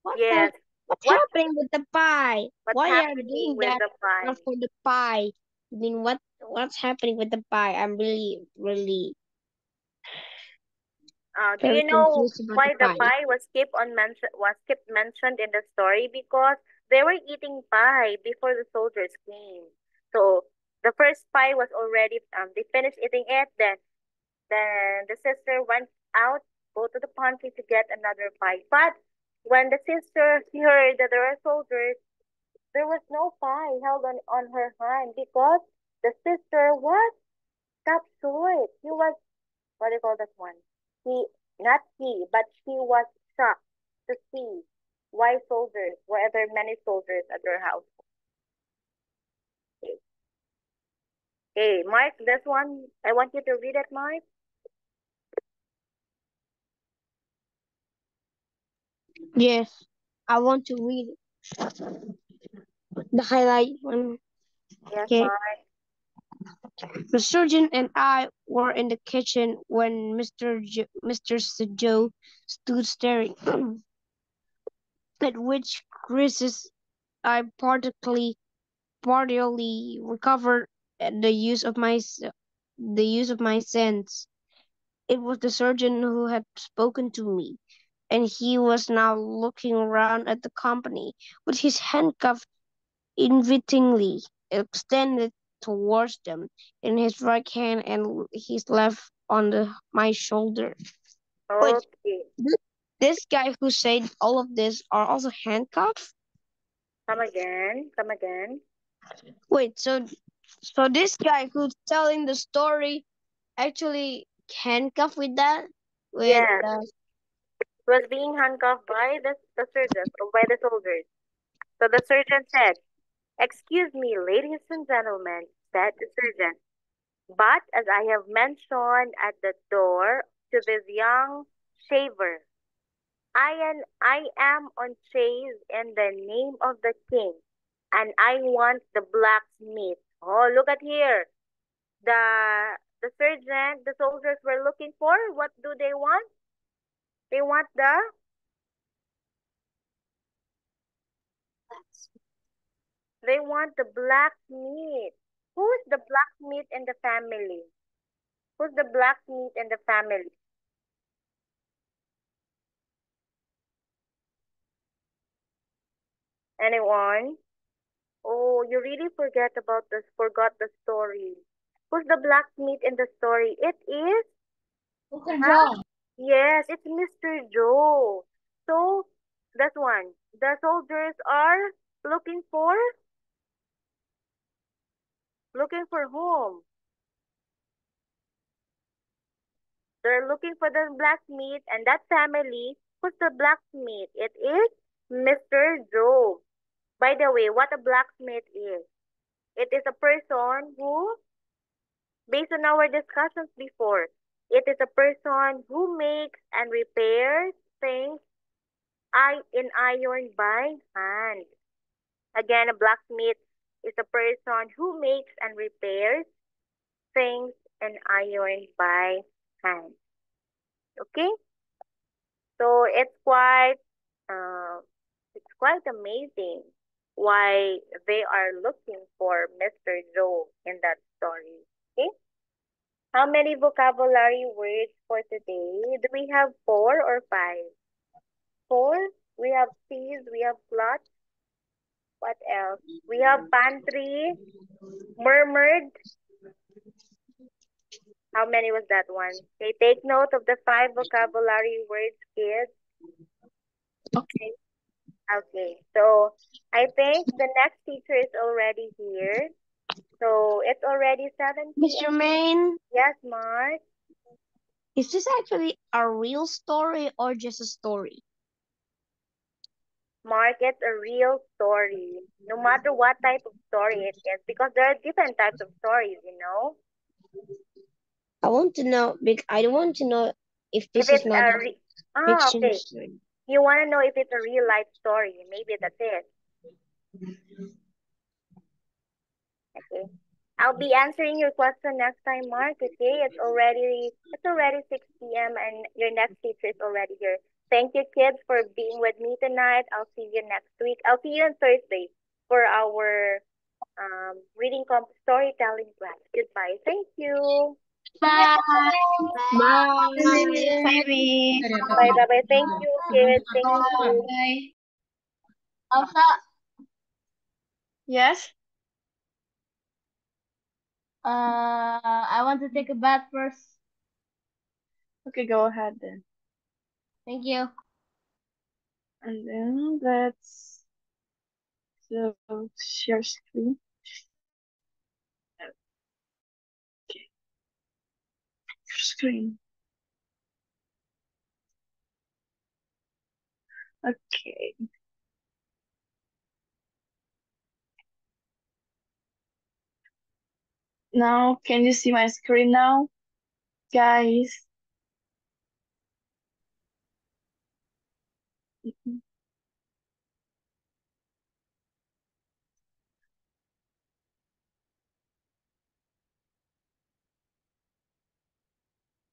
What the? yes, What's what happening with the pie? what's Why are you happening doing with that? the pie? Not for the pie. I mean, what's happening with the pie? I'm really Do you very know confused about the why the pie. pie was kept mentioned in the story? Because they were eating pie before the soldiers came. So the first pie was already they finished eating it. Then the sister went out, go to the pantry to get another pie. But when the sister heard that there were soldiers, there was no pie held on her hand because the sister was stopped short. He was what do you call that one? He, not he, but she was shocked to see why soldiers, were there many soldiers at their house. Okay, hey, Mark, this one, I want you to read it, Mark. Yes, I want to read the highlight one. Yes, Okay. Mark. The surgeon and I were in the kitchen when Mr. Joe stood staring, at which crisis I partially recovered the use of the use of my sense. It was the surgeon who had spoken to me, and he was now looking around at the company with his handcuff invitingly extended towards them in his right hand and his left on my shoulder. Wait, Okay, this guy who said all of this are also handcuffed? come again. Wait, so this guy who's telling the story actually handcuffed with that? With Yes, was being handcuffed by the surgeons or by the soldiers. So the surgeon said, excuse me, ladies and gentlemen, said the surgeon. But as I have mentioned at the door to this young shaver, I am on chase in the name of the king, and I want the blacksmith. Oh, look at here. The The sergeant, the soldiers were looking for. What do they want? They want the black meat. Who's the black meat in the family? Who's the black meat in the family? Anyone? Oh, you really forgot the story. Who's the black meat in the story? It is Mr. huh? Joe. Yes, it's Mr. Joe. So that's one. The soldiers are looking for whom? They're looking for the blacksmith and that family. Who's the blacksmith? It is Mr. Joe. By the way, what a blacksmith is? It is a person who, based on our discussions before, it is a person who makes and repairs things in iron by hand. Again, a blacksmith is a person who makes and repairs things in iron by hand. Okay? So uh, it's quite amazing why they are looking for Mr. Joe in that story. Okay? How many vocabulary words for today? Do we have four or five? Four? We have seas, we have clutch. What else? We have pantry, murmured. How many was that one? Okay, take note of the five vocabulary words, kids. Okay. Okay, so I think the next teacher is already here. So it's already 7 Miss p.m. Jermaine, Yes, Mark. is this actually a real story or just a story? Mark, it's a real story. No matter what type of story it is, because there are different types of stories, you know. I want to know, I want to know if If this is it's not a fiction okay. story. You want to know if it's a real life story. Maybe that's it. Okay. I'll be answering your question next time, Mark. Okay. It's already 6 p.m. and your next teacher is already here. Thank you, kids, for being with me tonight. I'll see you next week. I'll see you on Thursday for our reading storytelling class. Goodbye. Thank you. Bye. Bye. Bye, Miss. Bye bye bye. Thank you, kids. Thank you. Bye. Elsa. Yes. I want to take a bath first. Okay, go ahead then. Thank you. And then let's so share screen. Okay, your screen. Okay. Now, can you see my screen now, guys?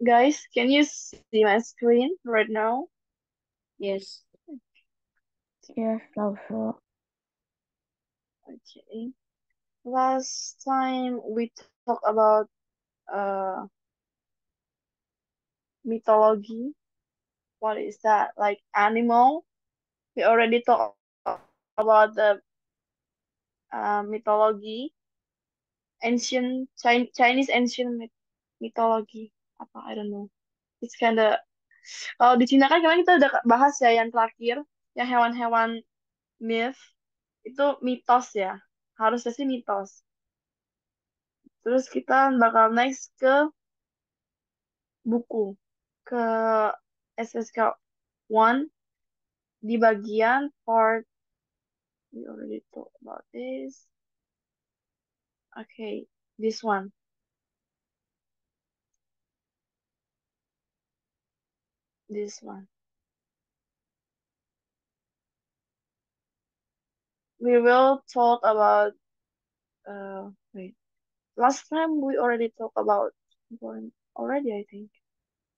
Guys, can you see my screen right now? Yes. Yes, also. Okay. Last time we talked about uh mythology. What is that? Like animal? We already talked about the mythology, Chinese ancient mythology. Apa? I don't know. It's kinda kalau di Cina kan kemarin kita udah bahas ya yang terakhir, yang hewan-hewan myth itu mitos ya. Harusnya sih mitos. Terus kita bakal next ke buku, ke SSK 1 di bagian part. We already talked about this. Okay, this one. This one. We will talk about wait. Last time we already talked about important already, I think.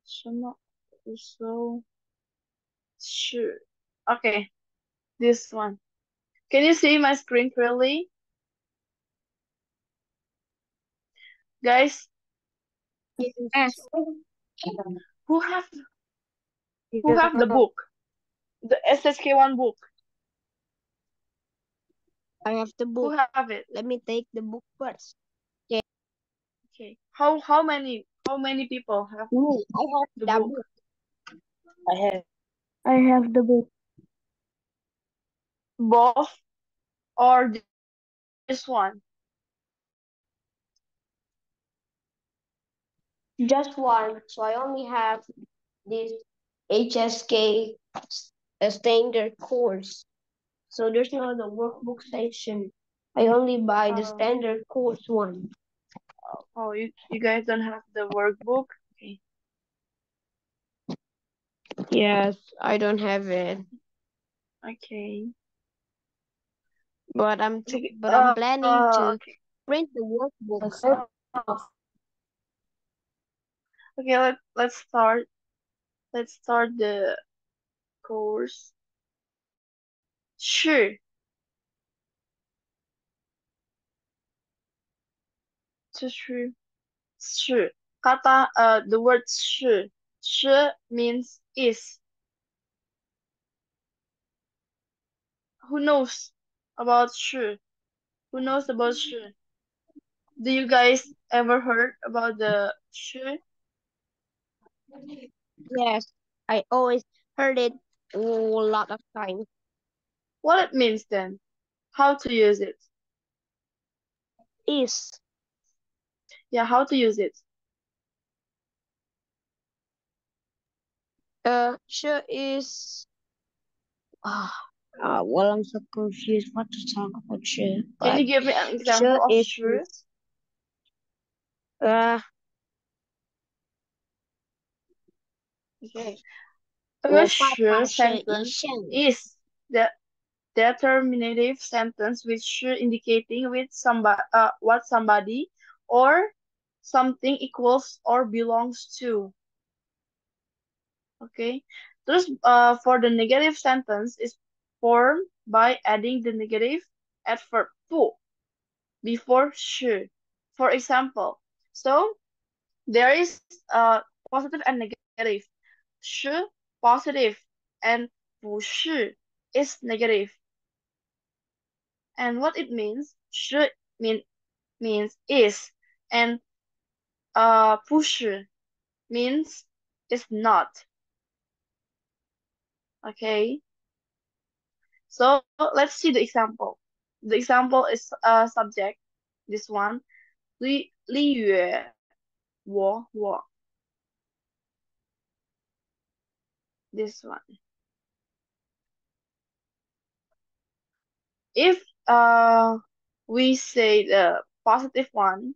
So, sure. Okay, this one. Can you see my screen clearly? Guys, Yes. who have the book? The SHK1 book. I have the Who book. have it? Let me take the book first. Okay. How many people have Me, I have the that book? book. I have the book. Both or this one? Just one. So I only have this HSK standard course. So there's no the workbook section. I only buy the Um, standard course one. oh, you guys don't have the workbook? Okay. Yes, I don't have it, Okay. but Okay. I'm planning to Okay. print the workbooks. Okay. Let's start. Let's start the course. Sure. Sure. Sure. Kata the word sure. Sure means is. Who knows about sure? Who knows about sure? Do you guys ever heard about the sure? Yes, I always heard it a lot of times. What it means then? How to use it? Is Yeah, how to use it? sure is well, I'm so confused what to talk about sure, Can but you give me an sure example of is sure? uh Okay. A sure sentence 我爸爸是医生。is the determinative sentence with sure indicating with somebody what somebody or something equals or belongs to. Okay. Thus, for the negative sentence is formed by adding the negative adverb pu before sure. For example, so there is positive and negative. 是 positive and 不是 is negative. And what it means, 是 means is, and 不是 means is not. Okay, so let's see the example. The example is subject, this one, 李月我 this one. If we say the positive one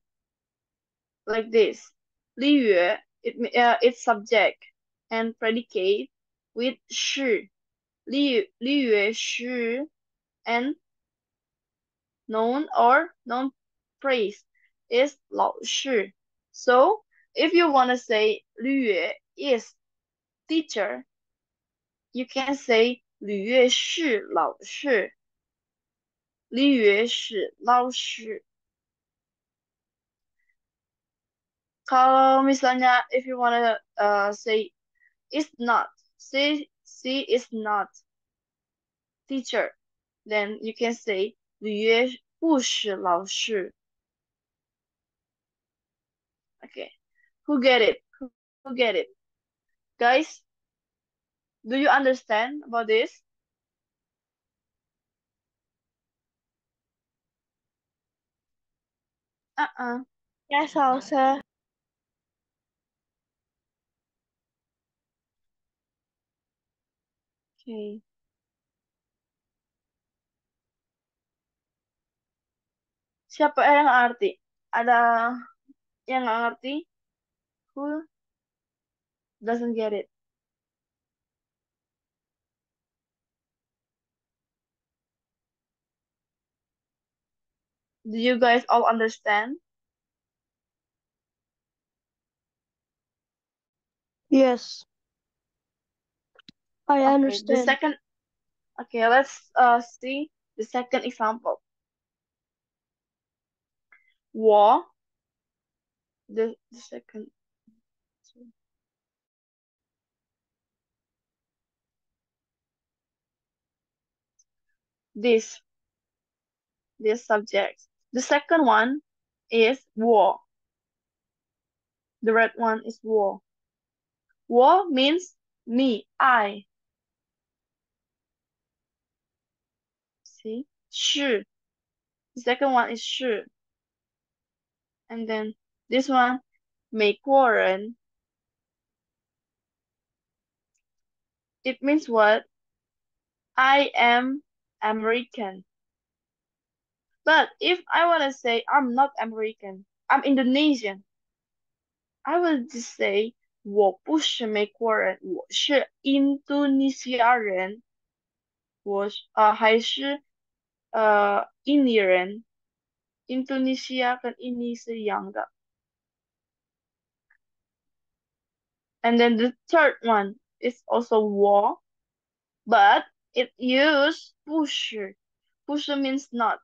like this, 李月 it's subject and predicate with 是李月是 and noun or noun phrase is 老师. So if you want to say 李月 is teacher, you can say 李月是老师李月是老师. Kalau misalnya if you wanna say is not, say she is not teacher, then you can say 吕约不是老师. Okay, who get it? Who get it? Guys, do you understand about this? Uh-uh. Yes, also. Okay. Siapa yang nggak ngerti? Ada yang nggak ngerti? Who doesn't get it? Do you guys all understand? Yes, I Okay, understand. let's see the second example. 我 the second this subject. The second one is 我. The red one is 我. 我 means me, I. See? 是. The second one is 是. And then this one, 美国人. It means what? I am American. But if I want to say I'm not American, I'm Indonesian, I will just say 我不是美国人，我是印度尼西亚人。还是印尼人。印度尼西亚跟印尼是一样的。And then the third one is also 我 but it use 不是。不是 means not.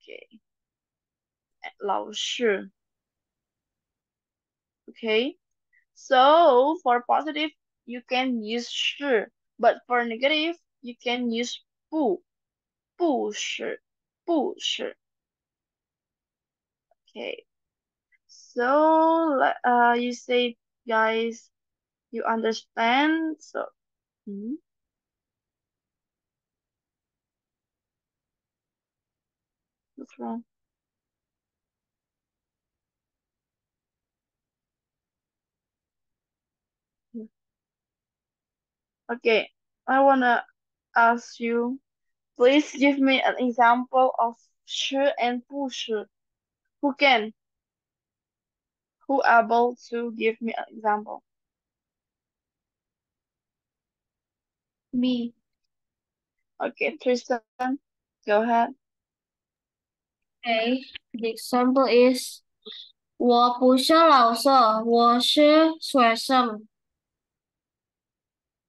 Okay. 老师。Okay. So for positive, you can use 是 but for negative, you can use 不。不是。不是。Okay. So you say, guys, you understand? So, what's wrong? Yeah. Okay, I wanna ask you, please give me an example of 是 and 不是. Who can? Who able to give me an example? Me. Okay, Tristan, go ahead. Okay. The example is 我不是老师，我是学生。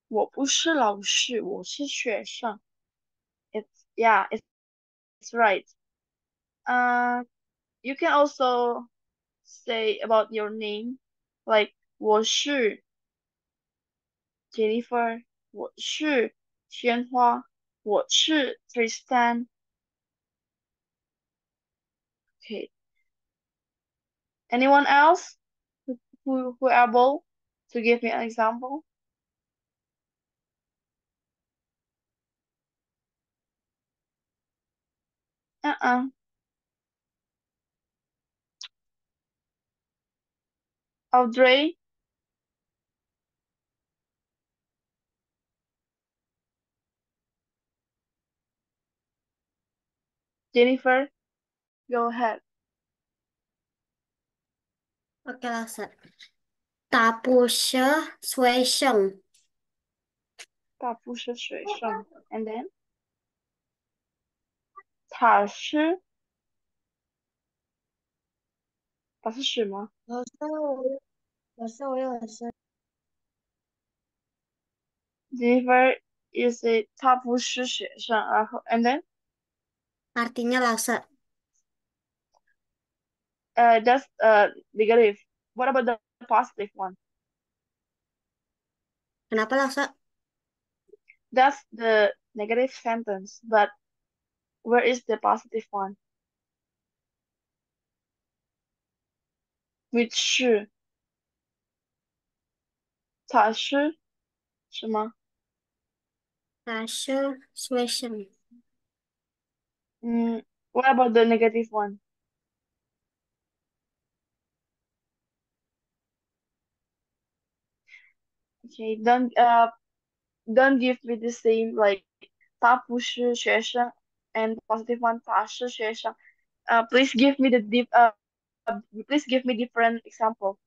我不是老师，我是学生. It's right. You can also say about your name, like 我是 Jennifer, 我是鲜花，我是 Tristan. Okay. Anyone else who able to give me an example? Uh-uh. Audrey, Jennifer, go ahead. Okay, 老师。大不是学生。大不是学生 and then 他是什么我有是 ？Jennifer, you say 他不是学生，然后 and then artinya 老师。that's negative. What about the positive one? Kenapa 老师？ That's the negative sentence, but where is the positive one? Which 是他是吗？他是学生。What about the negative one? Okay, don't give me the same like 他不是学生 and positive one 他是学生. Please give me please give me different example.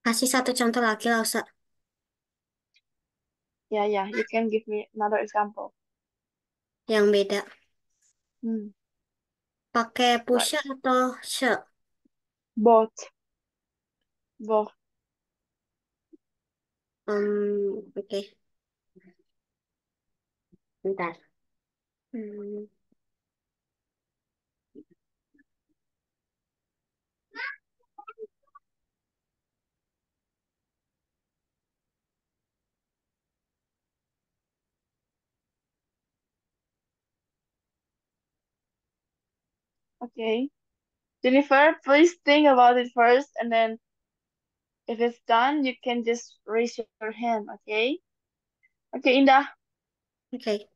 Kasih satu contoh lagi 老师。Yeah, you can give me another example. Yang beda. Hmm, Pakai right. push atau she? Both. Both. Oke. Bentar. Okay. Jennifer, please think about it first, and then if it's done, you can just raise your hand, okay? Okay, Indah. Oke.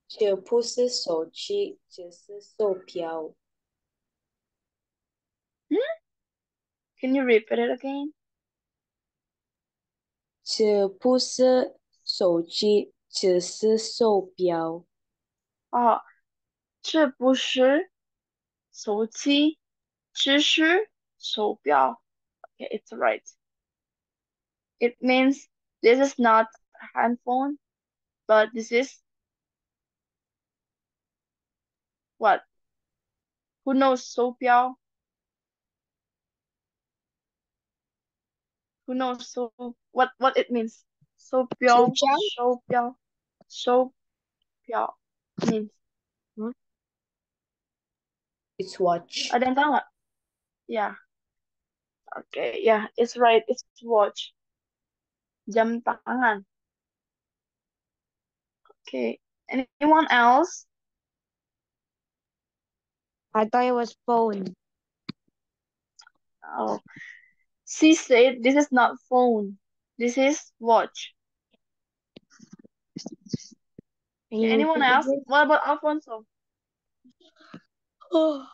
这不是手机，这是手表。 Can you repeat it again? 这不是手机，这是手表。哦，这不是手机，这是手表。Okay, it's right. It means this is not a handphone, but this is what? Who knows 手表? Who knows what it means? 手表,手表,手表 means. It's watch. Ada yang tahu nggak? Yeah. Okay, yeah, it's right. It's watch. Jam tangan. Okay. Anyone else? I thought it was phone. Oh, she said this is not phone. This is watch. Can you Anyone repeat else? again? What about Alfonso? Oh,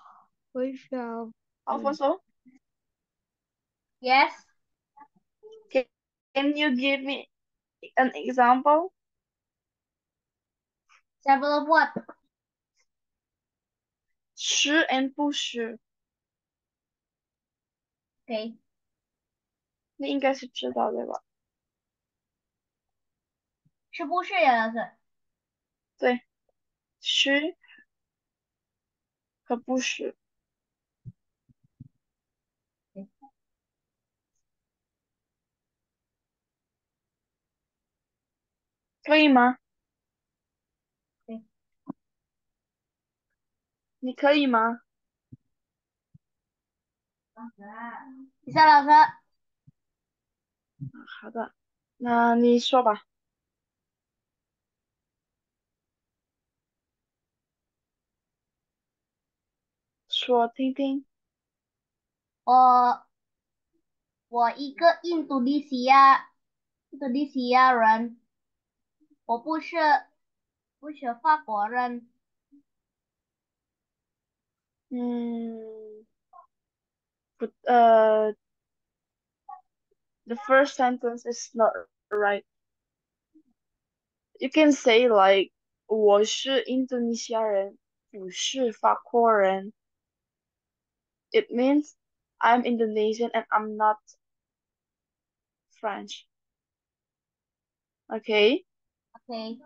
wait now. Alfonso, Yes. can you give me an example? Example of what? 是 and 不是. Okay. 你应该是知道对吧？是不是呀，老师？对，是和不是。可以吗？对。你可以吗？李夏老师。好的，那你说吧。说听听。我一个印度尼西亚人，我不是法国人。不the first sentence is not right. You can say like 我是印度尼西亚人，不是法国人。It means I'm Indonesian and I'm not French. Okay? Okay.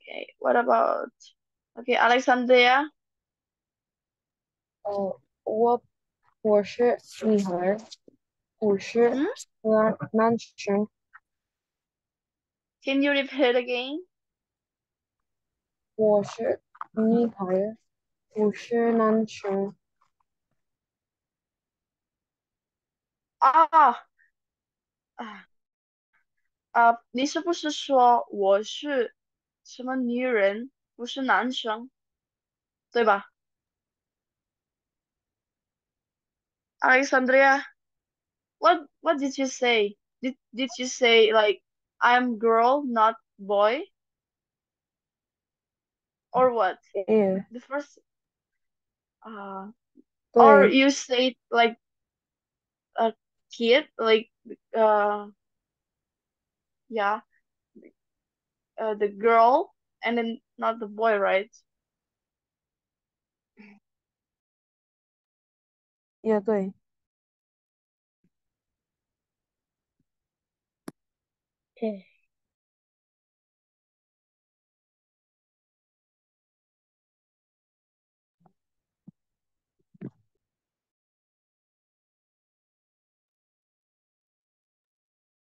Okay. What about Okay, Alexandria? 我是女孩，不是男生。 Can you repeat again? 我是女孩，不是男生。你是不是说我是什么女人，不是男生，对吧？Alexandria, what did you say? Did you say like I'm girl, not boy? Or what? Yeah. The first or 对 you say like a kid, like yeah, the girl and then not the boy, right? 也对。Okay.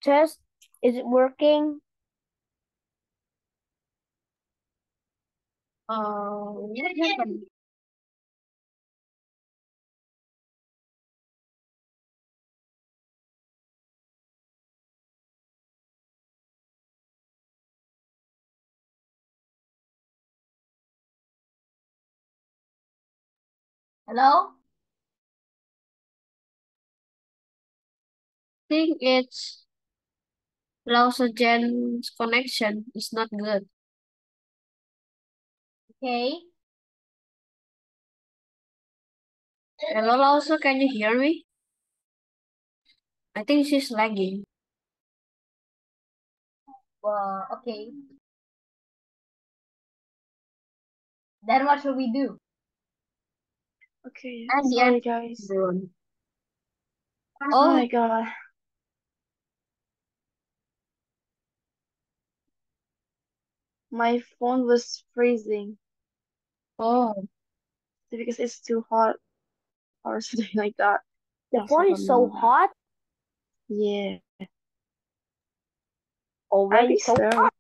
Test, is it working? What happened? Hello? I think it's Lausagen's connection is not good. Okay. Hello, Lausa, can you hear me? I think she's lagging. Well, okay. Then what should we do? Okay, And the sorry end. guys. Oh, Oh my god. My phone was freezing oh. because it's too hot or something like that. The Also, phone is so hot. yeah, Already I so so hot.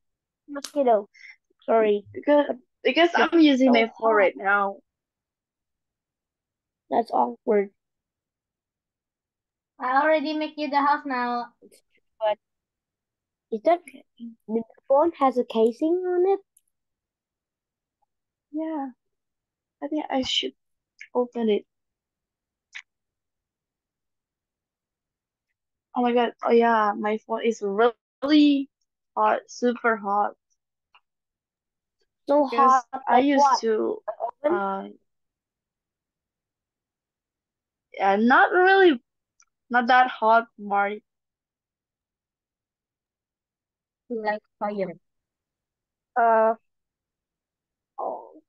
Mosquito. Sorry. because The I'm using so my phone hot. right now. That's awkward. I already make you the house now. But is that the phone has a casing on it? Yeah, I think I should open it. Oh my god. Oh yeah, my phone is really hot, super hot. So Because hot I like used what? to, Oven? yeah, not really, not that hot, Marty. Like fire. Uh oh.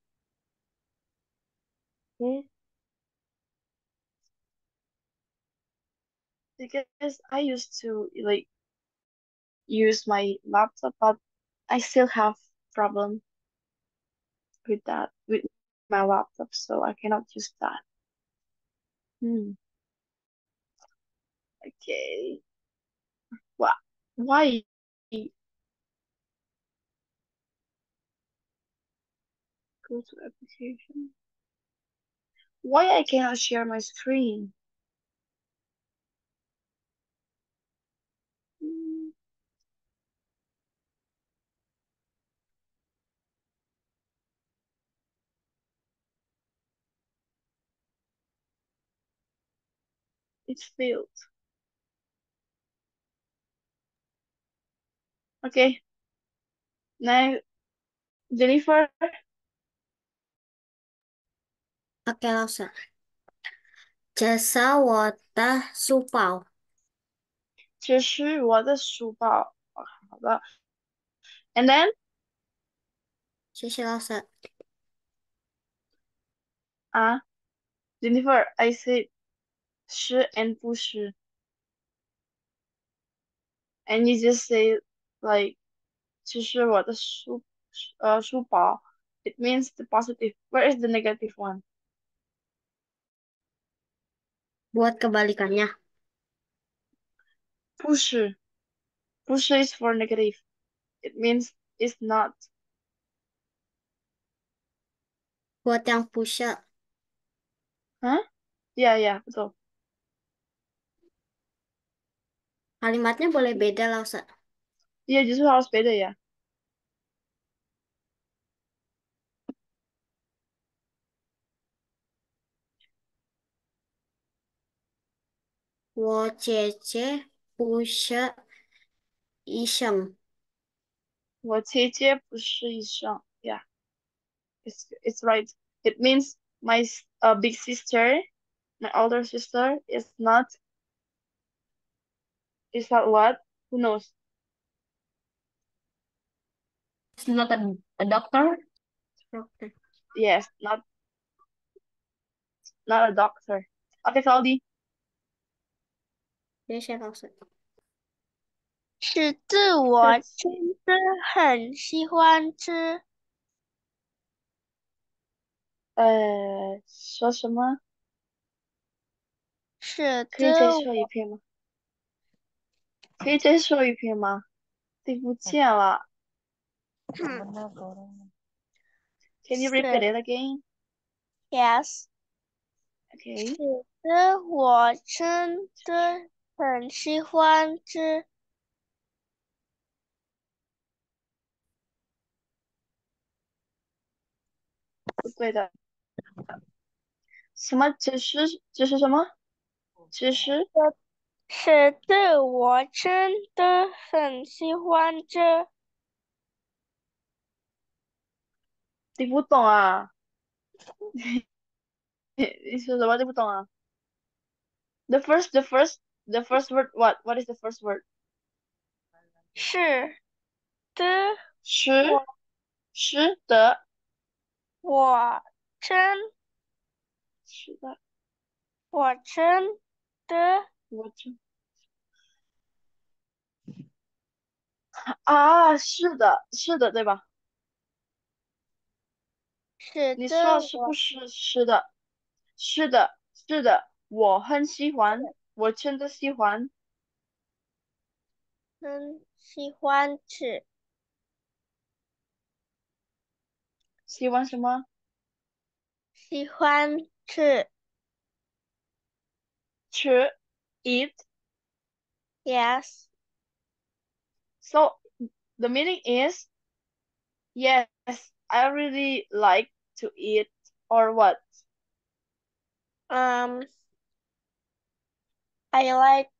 Okay. Because I used to like use my laptop, but I still have problem with that with my laptop, so I cannot use that. Hmm. Okay. Why? Why? Go to application. Why I cannot share my screen? Hmm, it failed. Okay. Now, Jennifer, Oke, Lausa. Jasa wata supao. 这是我的书包。好的。And then, 谢谢 Lausa. Jennifer, I said 是 and 不是, and you just say like 这是我的书包. It means the positive. Where is the negative one? Buat kebalikannya. 不是，不是 is for negative. It means it's not. Buat yang pusha. Huh? Yeah, yeah, betul. Kalimatnya boleh beda, Lausa. Iya, justru harus beda ya. 我姐姐不是医生。我姐姐不是医生. Yeah, it's right. It means my big sister, my older sister, is not what? Who knows? It's not a doctor? Doctor. Yes, not a doctor. Okay, Saldi. 谢谢 Lausa. 是自我其实很喜欢吃。说什么？是可以再自说一遍吗？可以再说一遍吗？听不见了。Can you repeat it again? Yes，Okay. 是的，我真的很喜欢吃。不对的。什么？这是什么？这是是的，我真的很喜欢这。听不懂啊？你说什么听不懂啊？The first word. What is the first word? 是的，是我是的，我真是的。我真的我这啊，是的，是的，对吧？你说是的，的是不是？是的，是的，是的，我很喜欢，我真的喜欢。很喜欢吃。喜欢什么？喜欢吃。吃，eat. Yes，So the meaning is yes, I really like to eat or what? um, I like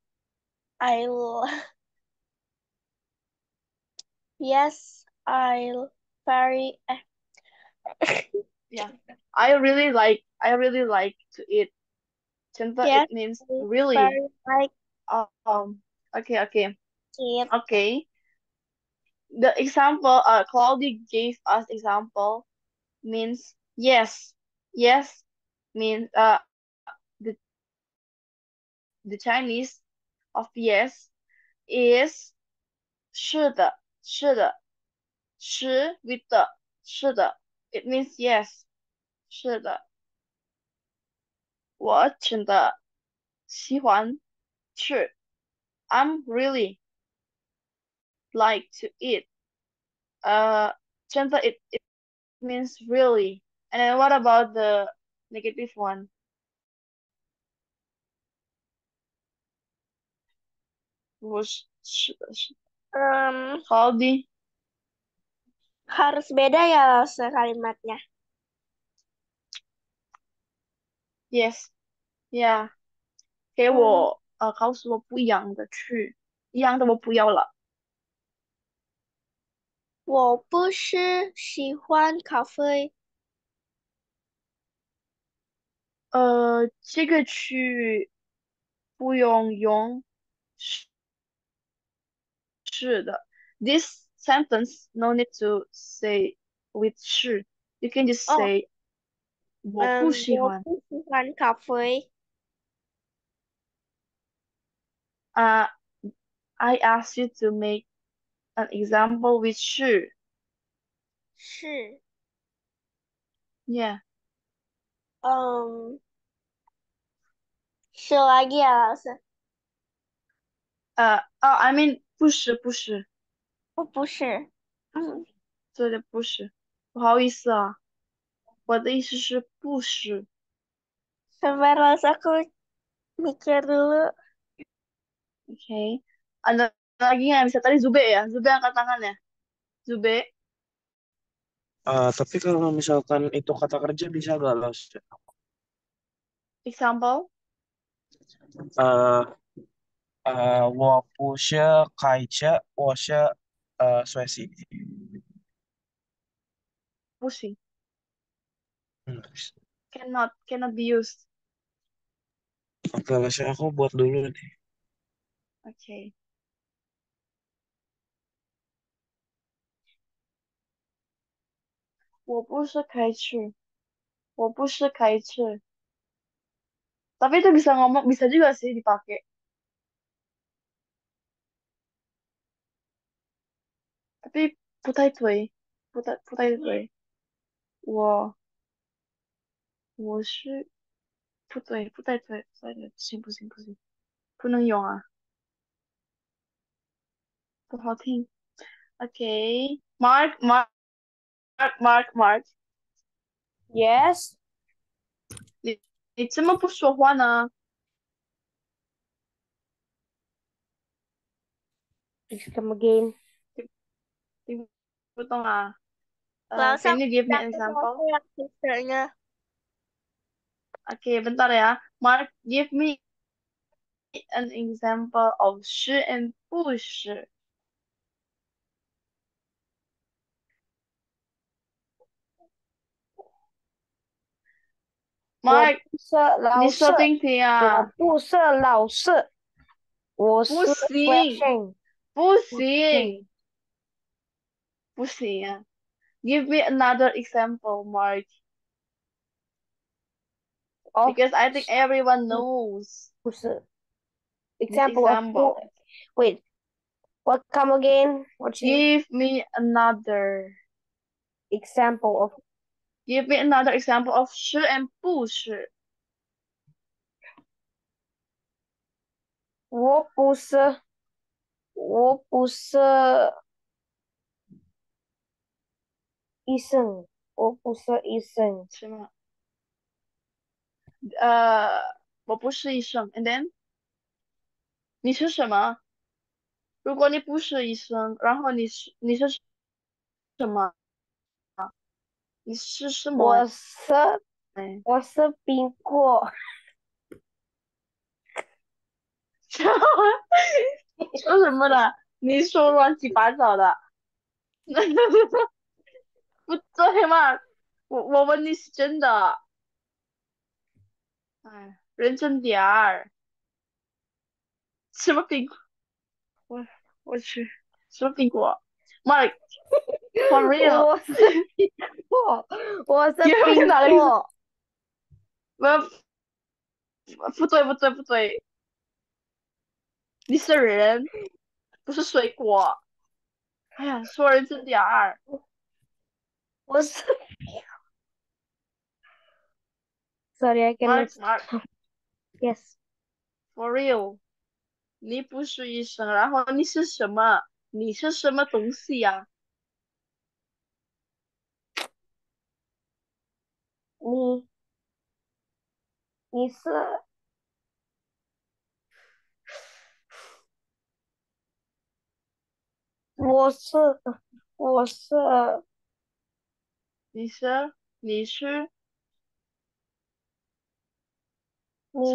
I l- yes I very Yeah, I really like to eat. Center yes it means I really. very like Okay, okay, it. okay. The example, Claudia gave us example means yes. Yes means the the Chinese of yes is 是with the 是的 it means yes 是的我真的喜欢吃 I'm really like to eat 真的 it means really and then what about the negative one 不是是的 Um, how the harus beda ya sekalimatnya. yes yeah 给嗯，我告诉我不一样的去一样的我不要了我不是喜欢咖啡。这个去不用是的。This sentence no need to say with 是 you can just 哦，say 我不喜欢。我不喜欢咖啡。Uh, I asked you to make an example with 是 是，yeah 是 lagi ya, 老师。I mean 不是我不是。嗯，对的不是不好意思啊，我的意思是不是 sebentar Mas, aku mikir dulu. OK ada lagi nggak bisa tadi Zube ya Zube angkat tangan ya Zube Tapi kalau misalkan itu kata kerja bisa gak los? example 呃我不是开车，我是学习。不行 Hmm. cannot be used Oke, lesnya aku buat dulu nih. OK 我不是开车我不是开车 tapi itu bisa ngomong bisa juga sih dipakai tapi 不太对我我是不对不太对不行不能用啊不好听。Okay, Mark. Yes. 你怎么不说话呢？ Please come again. 听不懂啊？Can Langsung you give me an kasih example? saya sisternya. Okay, bentar ya. Mark, give me an example of 是 and 不是。Mark，我不是老师，你说听听啊。我不是老师，我是不行， freshman。不行，不行啊。Give me another example, Mark, Of because I think everyone knows 不是 this example of example. wait, what come again? What's Give me another. example of Give me another example of 是 and 不是。我不是医生，我不是医生，是吗？我不是医生。And then 你是什么？如果你不是医生，然后你是什么？你是什么？我是哎，我是苹果，说什么的？你说乱七八糟的。不对嘛？我问你是真的。哎，认真点儿。什么苹果？我去，什么苹果？Mark，for real，我是苹果，我是因为哪里是？苹果，不对，你是人，不是水果。哎呀，说认真点儿。我是 sorry I cannot Mark，for yes， real，你不是医生，然后你是什么？你是什么东西呀？你你是我是我是你是什你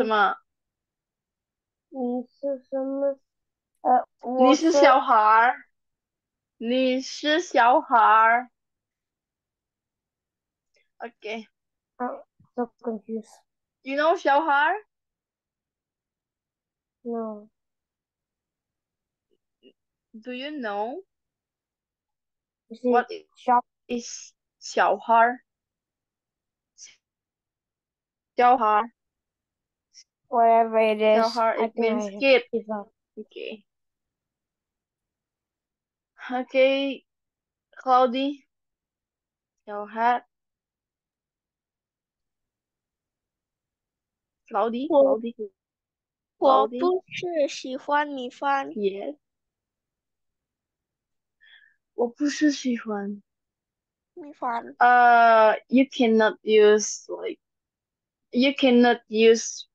么？你是什么？你是我是小孩儿，你是小孩儿。Okay. so confused You know 小孩儿？ no Do you know you see what shop is 小孩儿？小孩儿， whatever it 小 is 孩儿 I it think means I kid. give up Okay. Okay, Cloudy. 小孩，Cloudy, 我 Cloudy, 我 Cloudy. 不是喜欢米饭， Yes. 我不是喜欢。米饭。You cannot use like you cannot use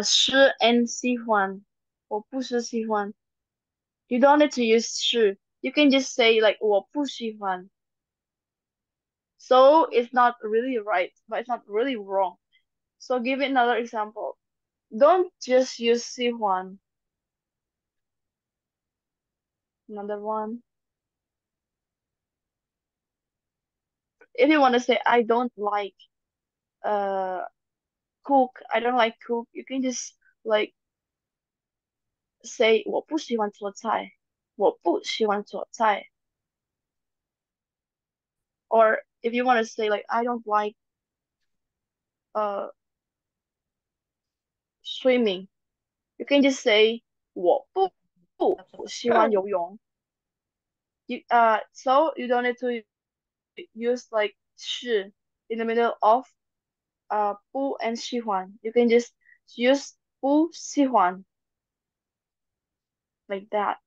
是 and 喜欢。我不是喜欢。You don't need to use 是。You can just say like 我不喜欢。So it's not really right, but it's not really wrong. So give it another example. Don't just use 喜欢. Another one. If you want to say I don't like uh cook, I don't like cook, you can just like say 我不喜欢做菜，我不喜欢做菜. Or if you want to say like I don't like uh swimming, you can just say 我不喜欢游泳. So you don't need to use like 是 in the middle of 不 and 喜欢. You can just use 不喜欢 like that.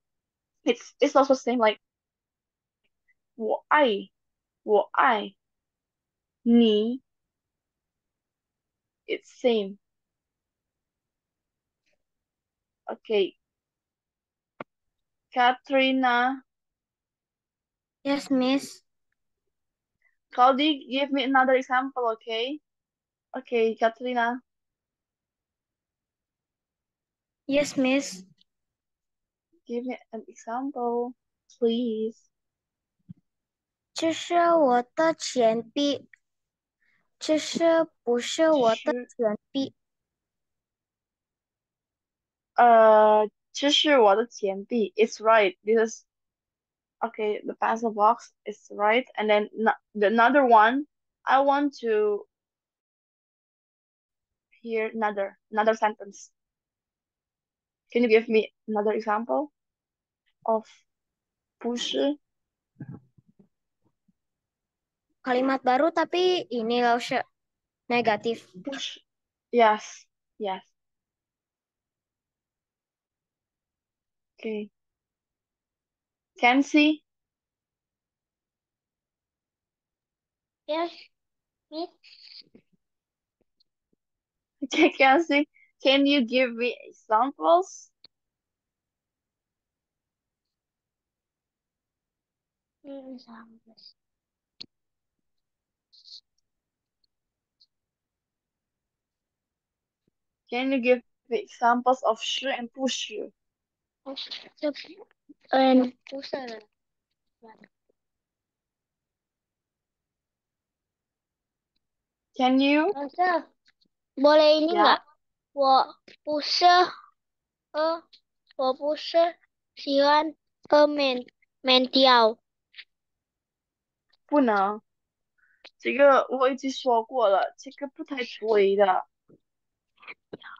It's also same like 我爱你 it's same. Okay, Katrina, Yes, Miss. Claudie, give me another example, okay? Okay, Katrina, Yes, Miss. give me an example, please. 这是我的钱币，这是不是我的是钱币？这是我的钱币 it's right. This is okay. The pencil box is right, and then the another one. I want to hear another sentence. Can you give me another example of 不是 Kalimat baru tapi ini loh, negatif. 不是 yes yes okay Kenzie Yes, Miss. okay Kenzie, can you give me examples? Can you give me examples of 是 and 不是 不是的。 can you 老师，boleh ini ya nggak? 我不是喜欢喝面条。不能，这个我已经说过了，这个不太对的。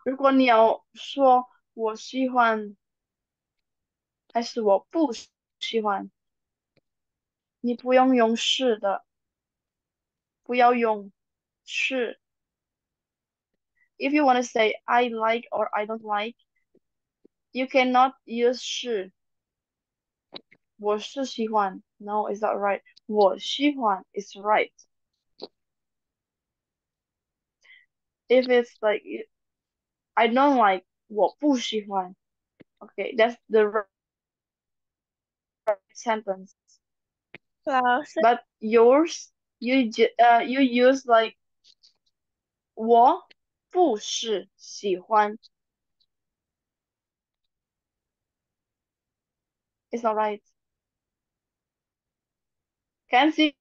如果你要说我喜欢还是我不喜欢，你不用用是的，不要用是。If you want to say I like or I don't like, you cannot use 是。我是喜欢 No, it's not right. 我喜欢 is right. If it's like I don't like 我不喜欢 okay, that's the right sentence. 老师， But yours, you use like 我不是喜欢 It's not right. Can you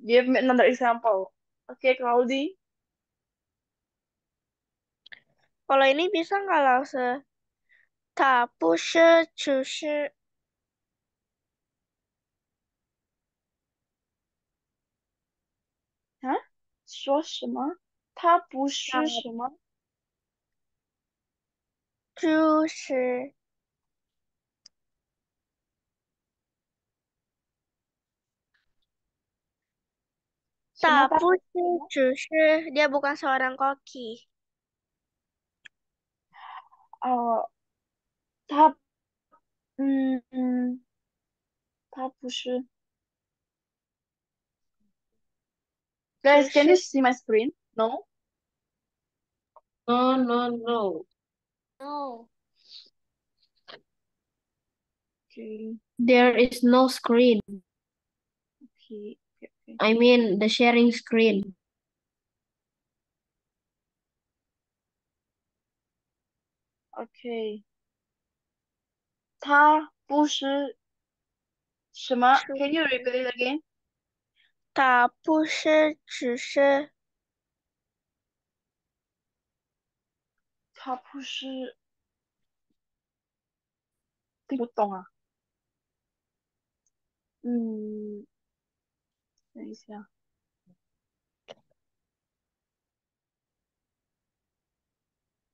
give me another example? Okay, Claudie. kalau ini bisa nggak, 老师？它不是只是啊？说什么？它不它是什么？就是什么 tak 大？ putih justru dia bukan seorang koki. 它它不是。Guys, can you 就是 see my screen? No? No, no, no. no. Okay, There is no screen. okay, okay. I mean the sharing screen. Okay. 它不是什么？Can you repeat it again? 它不是只是它不是，听不懂啊。等一下。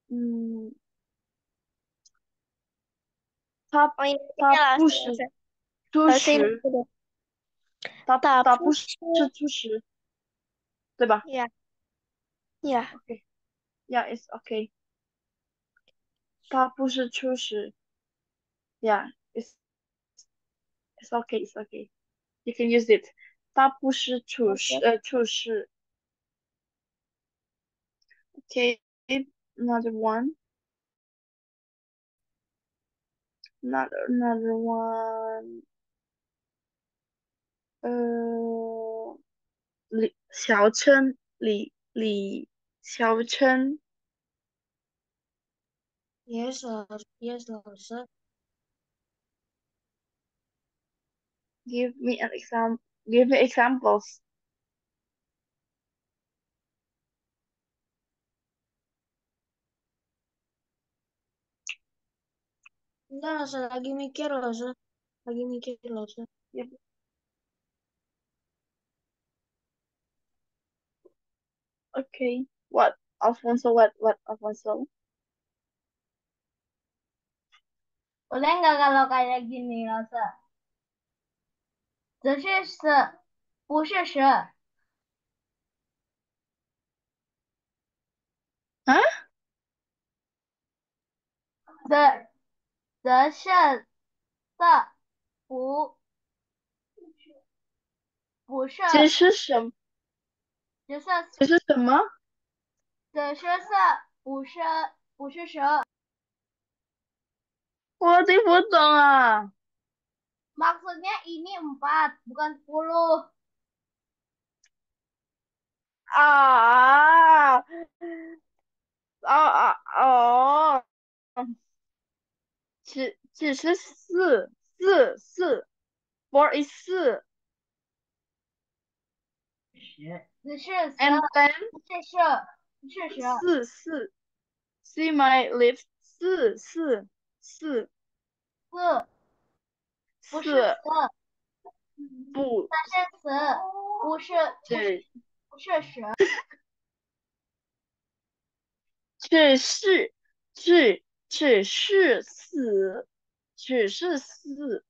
嗯，它 oh ini 它 lah 不是 selesai. 初 Selesai 始，ini. 它它它不是不是初始，对吧 ya ya ？Okay, yeah, it's okay. 它不是初始，yeah, it's It's okay, it's okay. You can use it. 它不是处事. Okay, another one. Another one. 小称李小称 Yes, yes, sir. Give me an example. Give me examples. Enggak, sir. Lagi mikir loh, sir. Lagi mikir loh, sir. Okay. What? Alfonso, what Alfonso? Boleh nggak kalau kayak gini, Rosa? 只是死，不是蛇。Huh? 则是的，不是，这是什么？只是这是什么？则是不是蛇。我听不懂啊。 Maksudnya ini 4, bukan 10. Ah. Oh. 只是四 4 is 4. 只是 And then 不是蛇，不是蛇。4 See my lips. 4不是蛇，不它是死，不是对，蛇。只是四，只是四，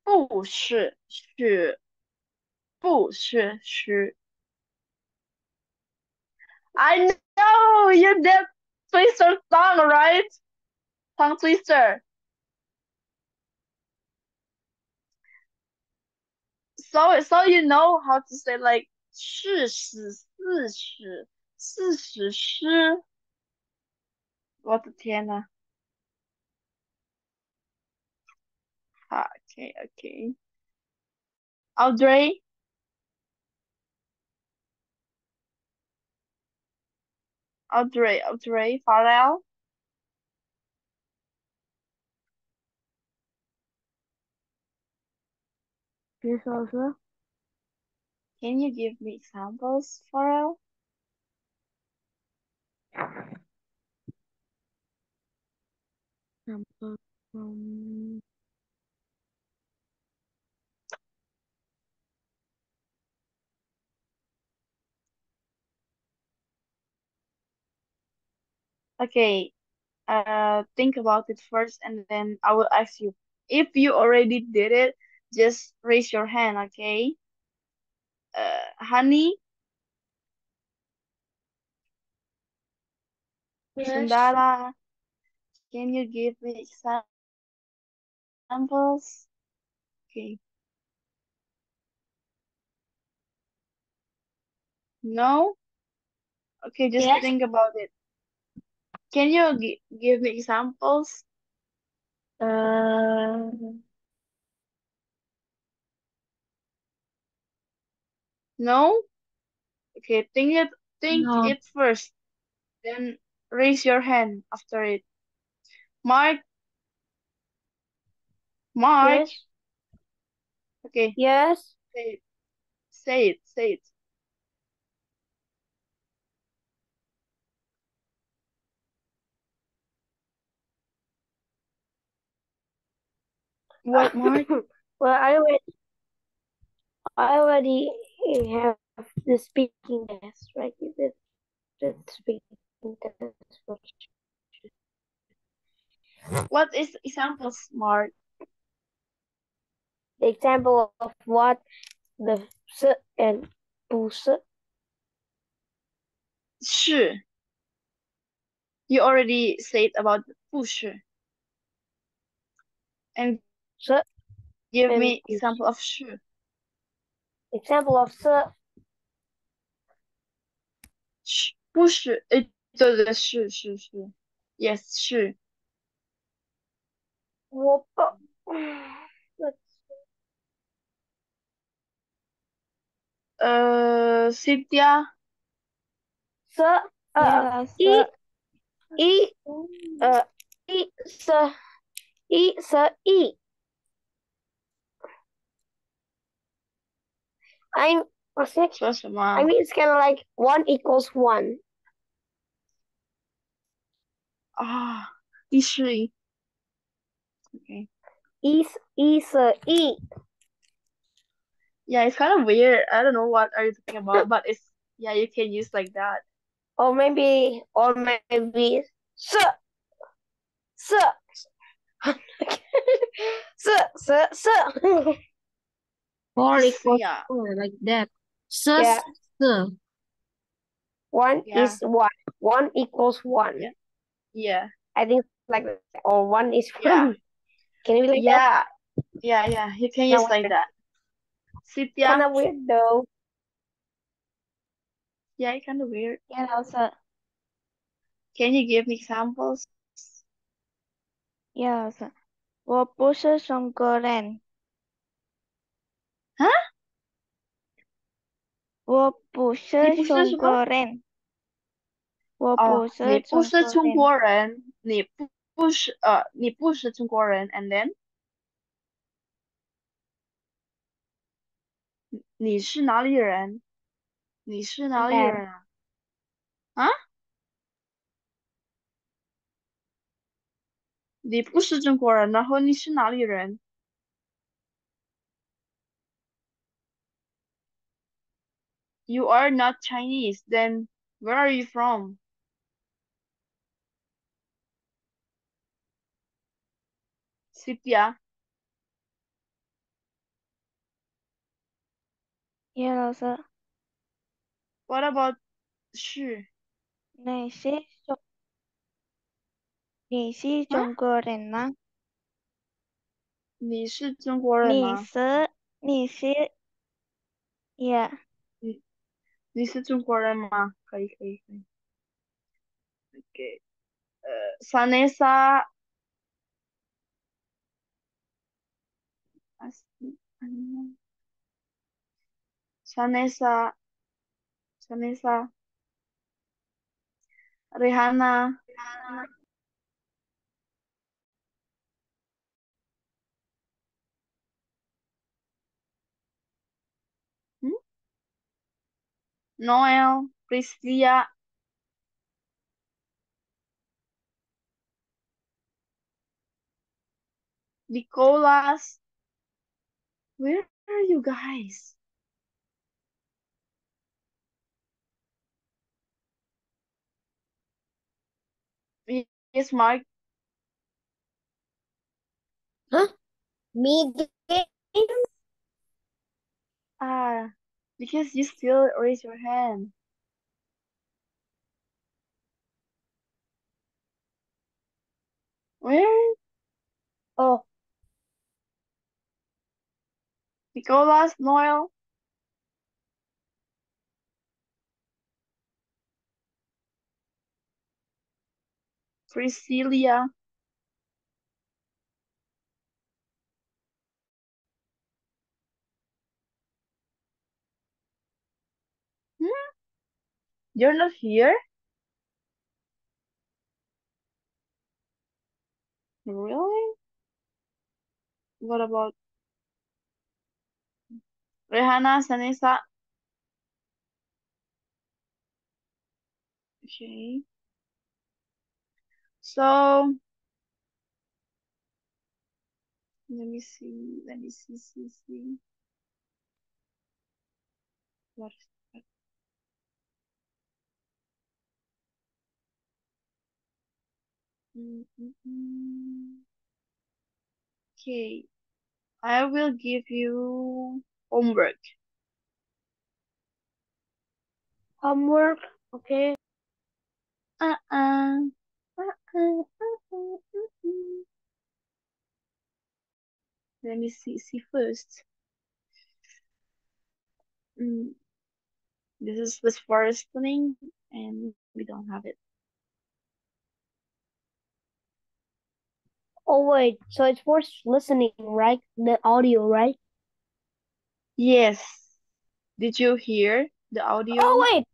不是是不是是。I know you did twister tongue, right? Tongue twister. So you know how to say like 40诗。我的天呐。好 ，OK。Audrey, Farrell. Yes, also. Can you give me examples, Farrell? Example from Okay, think about it first and then I will ask you. If you already did it, just raise your hand, okay? Honey, Yes. Sundara, can you give me examples? Okay. No? Okay, just Yes. think about it. Can you give me examples? No? Okay, think No. it first. Then raise your hand after it. Mark. yes, Okay, yes. say it. What, Mark? Well, I already have the speaking test, right? The speaking test. What is examples, Mark? The example of what the s and 不是. 是. You already said about 不是. And 是 Give Very me good. example of 是. Example of 是 不是，诶，对对，是。Yes，是。我不 Cynthia， 是一一一是一。说什么？ I mean, it's kind of like 1 equals 1. 啊，一是一。Okay. 一是一。Yeah, it's kind of weird. I don't know what are you talking about, but it's yeah, you can use like that. Or maybe 是 4 equals Yeah. 4, like that. Yeah. 1 Yeah. is 1. 1 equals 1. Yeah. I think like that. Or 1 is 1. Yeah. Can you be like that? Yeah. You can No, use like that. Cynthia. Kind of weird though. Yeah, it's kind of weird. Yeah, also. Can you give me examples? Yes. 我不是中国人。 Huh? 我不是你不是中什么？国人。我哦，不是你不是中中国国人，你不是你不是中国人，and then 你是哪里人？你是哪里人啊？啊？你不是中国人，然后你是哪里人？ You are not Chinese, then where are you from? Cynthia. Yeah, 老师。 What about 是？你是中国人吗？你是中国人吗？你是 Yeah. 你是中国人吗？可以。Okay. Vanessa. Vanessa. Rihanna. Noel. Priscilla. Nicholas. Where are you guys? Yes, Mark. Huh? Me Because you still raise your hand. Where? Oh. Nicholas, Noel. Priscilla. You're not here? Really? What about Rihanna, Sanisa? Okay. So let me see. See. What is that? Okay. I will give you homework. Homework. Okay. Uh-uh. Let me see first. This is for listening, and we don't have it. Oh wait, so it's for listening, right? The audio, right? Yes. Did you hear the audio? Oh wait,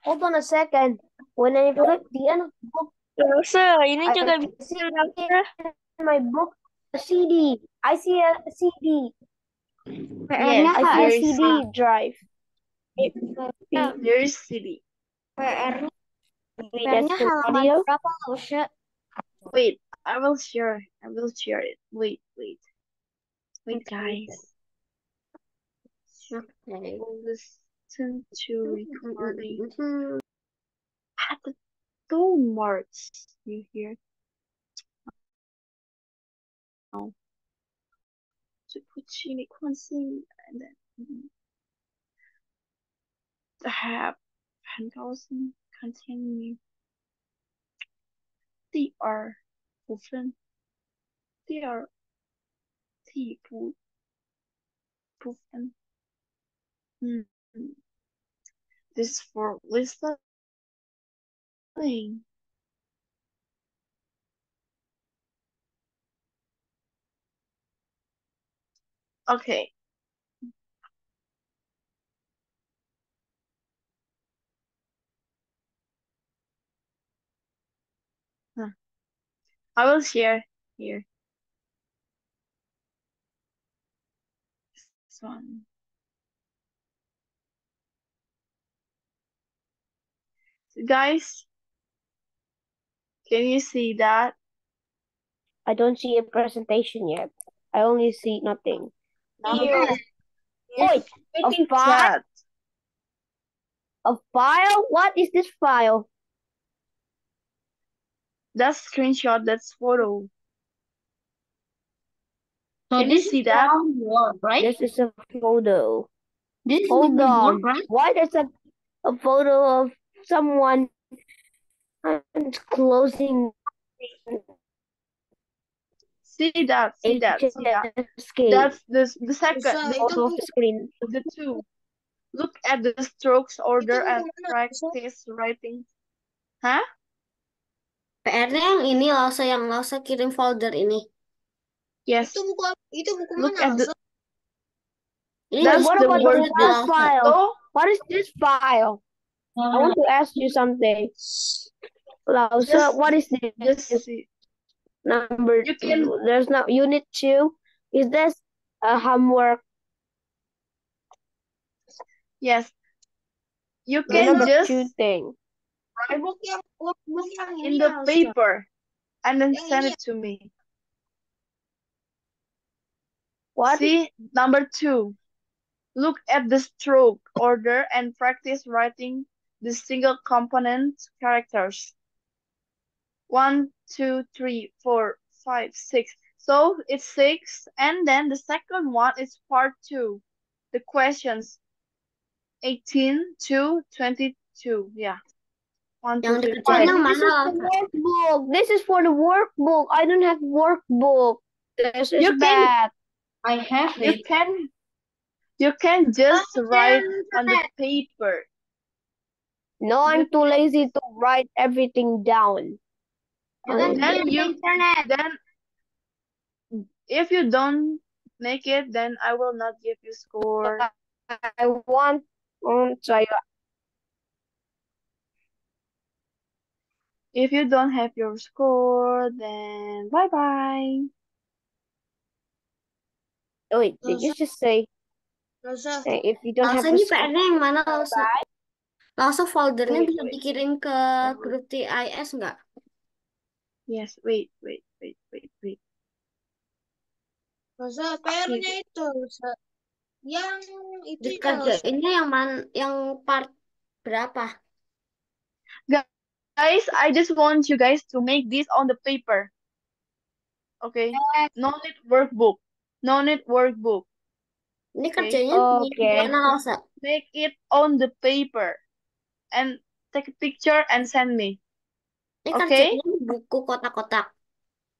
hold on a second. When I click the end of the book, Rosa, ini I juga see bisa Rosa. in my book a CD. I see a CD. PR-nya Yes, I Kak see a there is CD drive. there is CD. PR Wait, that's PR-nya the halaman audio. berapa, Usha? Wait, I will share it. Wait, guys. Okay. We'll listen to recording. At the toe marks, you hear? Oh. To put unique one thing and then to have 10,000 continue. They are proven. They are proven. This is for listening. Okay. I will share here. This one. So guys, can you see that? I don't see a presentation yet. I only see nothing. Yes. Wait, a file? Chat. A file? What is this file? That's screenshot, that's photo. So Can you this see is that? from Word, right? This is a photo. This is Hold from on. Word, right? Why there's a photo of someone closing See that. escape? That's the second. Usha, They Photo of don't the screen. the two. Look at the strokes order Itu and buku mana, Usha? practice writing. Hah? PR-nya yang ini Lausa kirim folder ini. Yes. Itu buku Look mana, at the Lausa? Wait, that's what the about word this Lausa. file? so What is this file? I want to ask you something. Lausa, just what is just this? see. Number You can there's no unit 2. Is this a homework? yes. You The can number just 2 thing. Workbook yang in ini the Lausa. paper and then Yang send ini it to me. What? See number 2. Look at the stroke order and practice writing the single component characters. 1, 2, 3, 4, 5, 6. So it's 6, and then the second one is part 2. The questions 18 to 22. Yeah. 1, 2, yang 3, dikerjain 4. yang This is mana, the Lausa? workbook. This is for the workbook. I don't have workbook. This is You can bad. I have you it. can just Oh, write share on the internet. paper. No, I'm You too can lazy to write everything down. Ya kan, then share you internet. then if you don't make it, then I will not give you score. I want saya. If you don't have your score, then bye bye. Wait, did you just say Lausa, if you don't have Lausa a ini score? PR-nya yang mana, Lausa? Lausa foldernya Wait, bisa wait. dikirim ke grup TIS nggak? Yes, wait. Lausa, PR-nya itu, Lausa. Yang itu ya, Lausa. Dikerjainnya yang yang part berapa? Guys, I just want you guys to make this on the paper. Okay? No need workbook. Ini Okay. kerjanya di Okay. mana, Lausa? Make it on the paper and take a picture and send me. Ini Okay? kerjanya di buku kotak-kotak.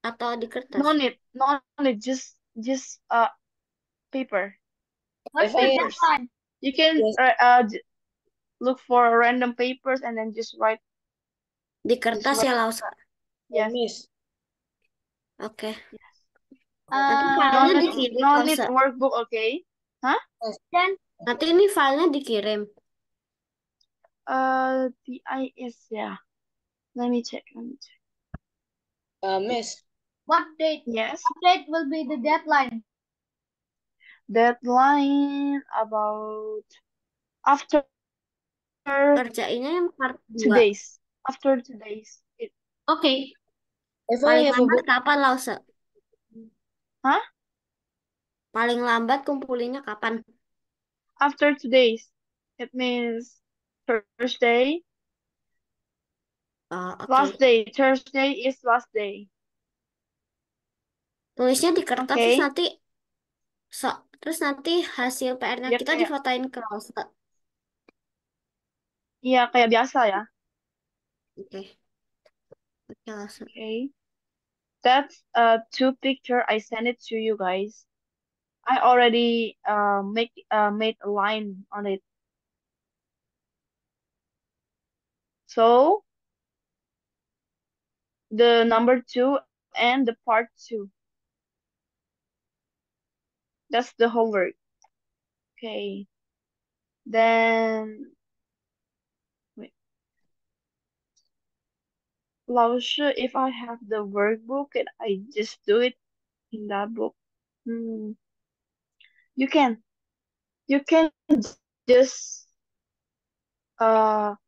Atau di kertas? No need, just paper. What's the Papers. deadline? You can look for random papers and then just write. Di kertas ya, Lausa? Yes. Miss. Oke. Yes. Nanti Uh, filenya dikirim, No need Lausa. workbook, okay? Huh? then Nanti ini filenya dikirim. The IS, yeah. Let me check. Miss. what date? Yes. What date will be the deadline? Deadline about after Kerjainnya yang part 2 2. days. After 2 days. Okay. If I Paling have a lambat book, kapan, Lausa? Huh? Paling lambat kumpulinnya kapan? After 2 days. It means Thursday. Oke. Last day. Thursday is last day. Tulisnya di kertas Okay. terus nanti hasil PR-nya Ya, kita kayak, difotoin ke Lausa. iya, kayak biasa ya. Oke. Oke, Lausa. Okay. That's 2 picture. I send it to you guys. I already made a line on it. So the number 2 and the part 2. That's the homework. Okay. Then wait. 老师, if I have the workbook and I just do it in that book. You can just write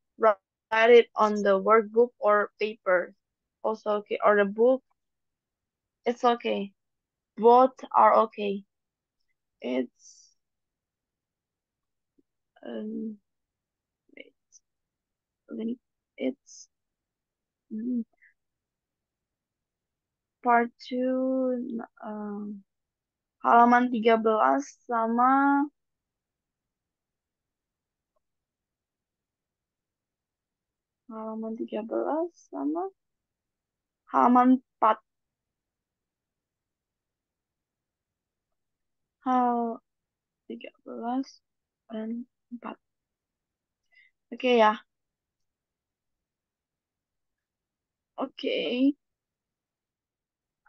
it on the workbook or paper. Also okay. Or the book. It's okay. Both are okay. It's wait. It's part 2 halaman 13 sama halaman 13 sama halaman 4. Hal 13 dan 4. Oke ya. Oke.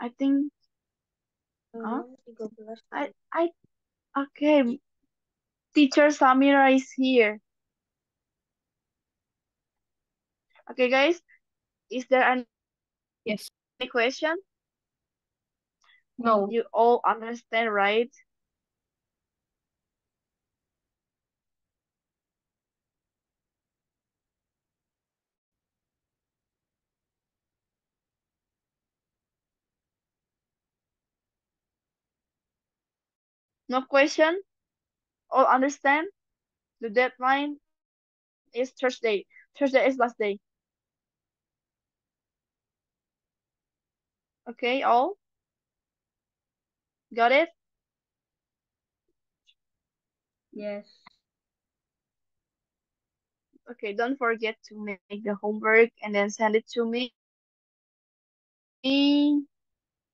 I think okay. Teacher Samira is here. Okay, guys. Is there any question? No. You all understand, right? No question? All understand? The deadline is Thursday. Thursday is last day. Okay, all? Got it? Yes. Okay, don't forget to make the homework and then send it to me.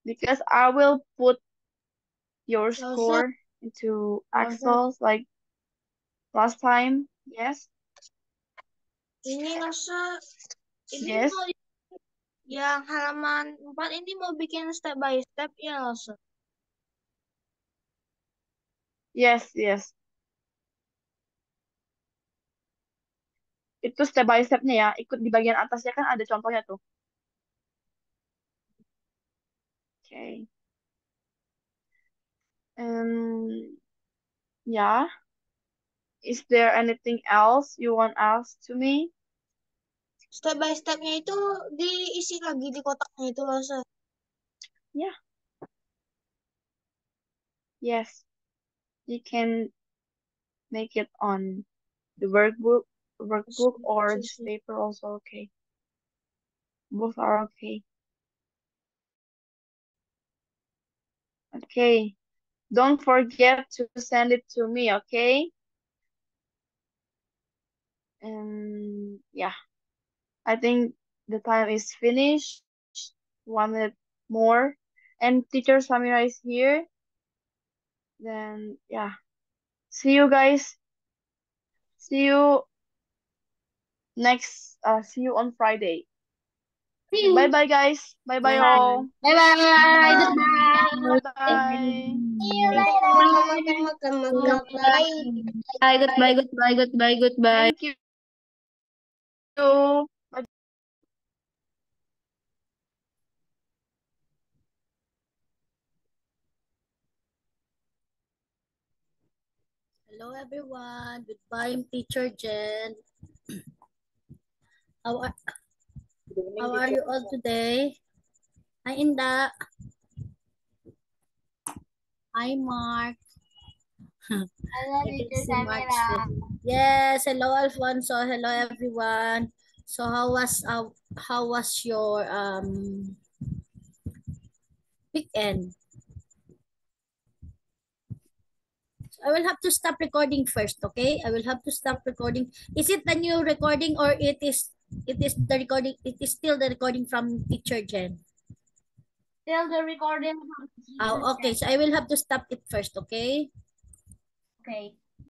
Because I will put your score into Excel like last time. Yes? Ini Lasa, ini Yes. mau yang halaman 4 ini mau bikin step by step ya Lasa. Yes. Itu step by stepnya ya. Ikut di bagian atasnya kan ada contohnya tuh. Okay. Yeah. Is there anything else you want ask to me? Step by stepnya itu diisi lagi di kotaknya itu Lasa. Yeah. Yes. You can make it on the workbook or just paper also okay. Both are okay. Okay. Don't forget to send it to me, okay? Yeah. I think the time is finished. 1 minute more. And teacher Samira is here. Then yeah. See you guys. See you see you on Friday. See Okay, bye you. bye guys. Bye bye Bye. all. Bye-bye. Goodbye. Bye bye. See you later. Bye. Goodbye. Goodbye. Goodbye. Goodbye. Thank you. Bye. Hello everyone. Goodbye, Teacher Jen. How are you all today? Hi Inda. Hi Mark. Hello, I can Teacher see Mark. Samira. Yes, hello Alfonso. Hello everyone. So how was your weekend? So I will have to stop recording first, okay? I will have to stop recording. Is it the new recording or it is the recording? It is still the recording from Teacher Jen. Still the recording from Teacher Oh, okay. Jen. So I will have to stop it first, okay? Okay.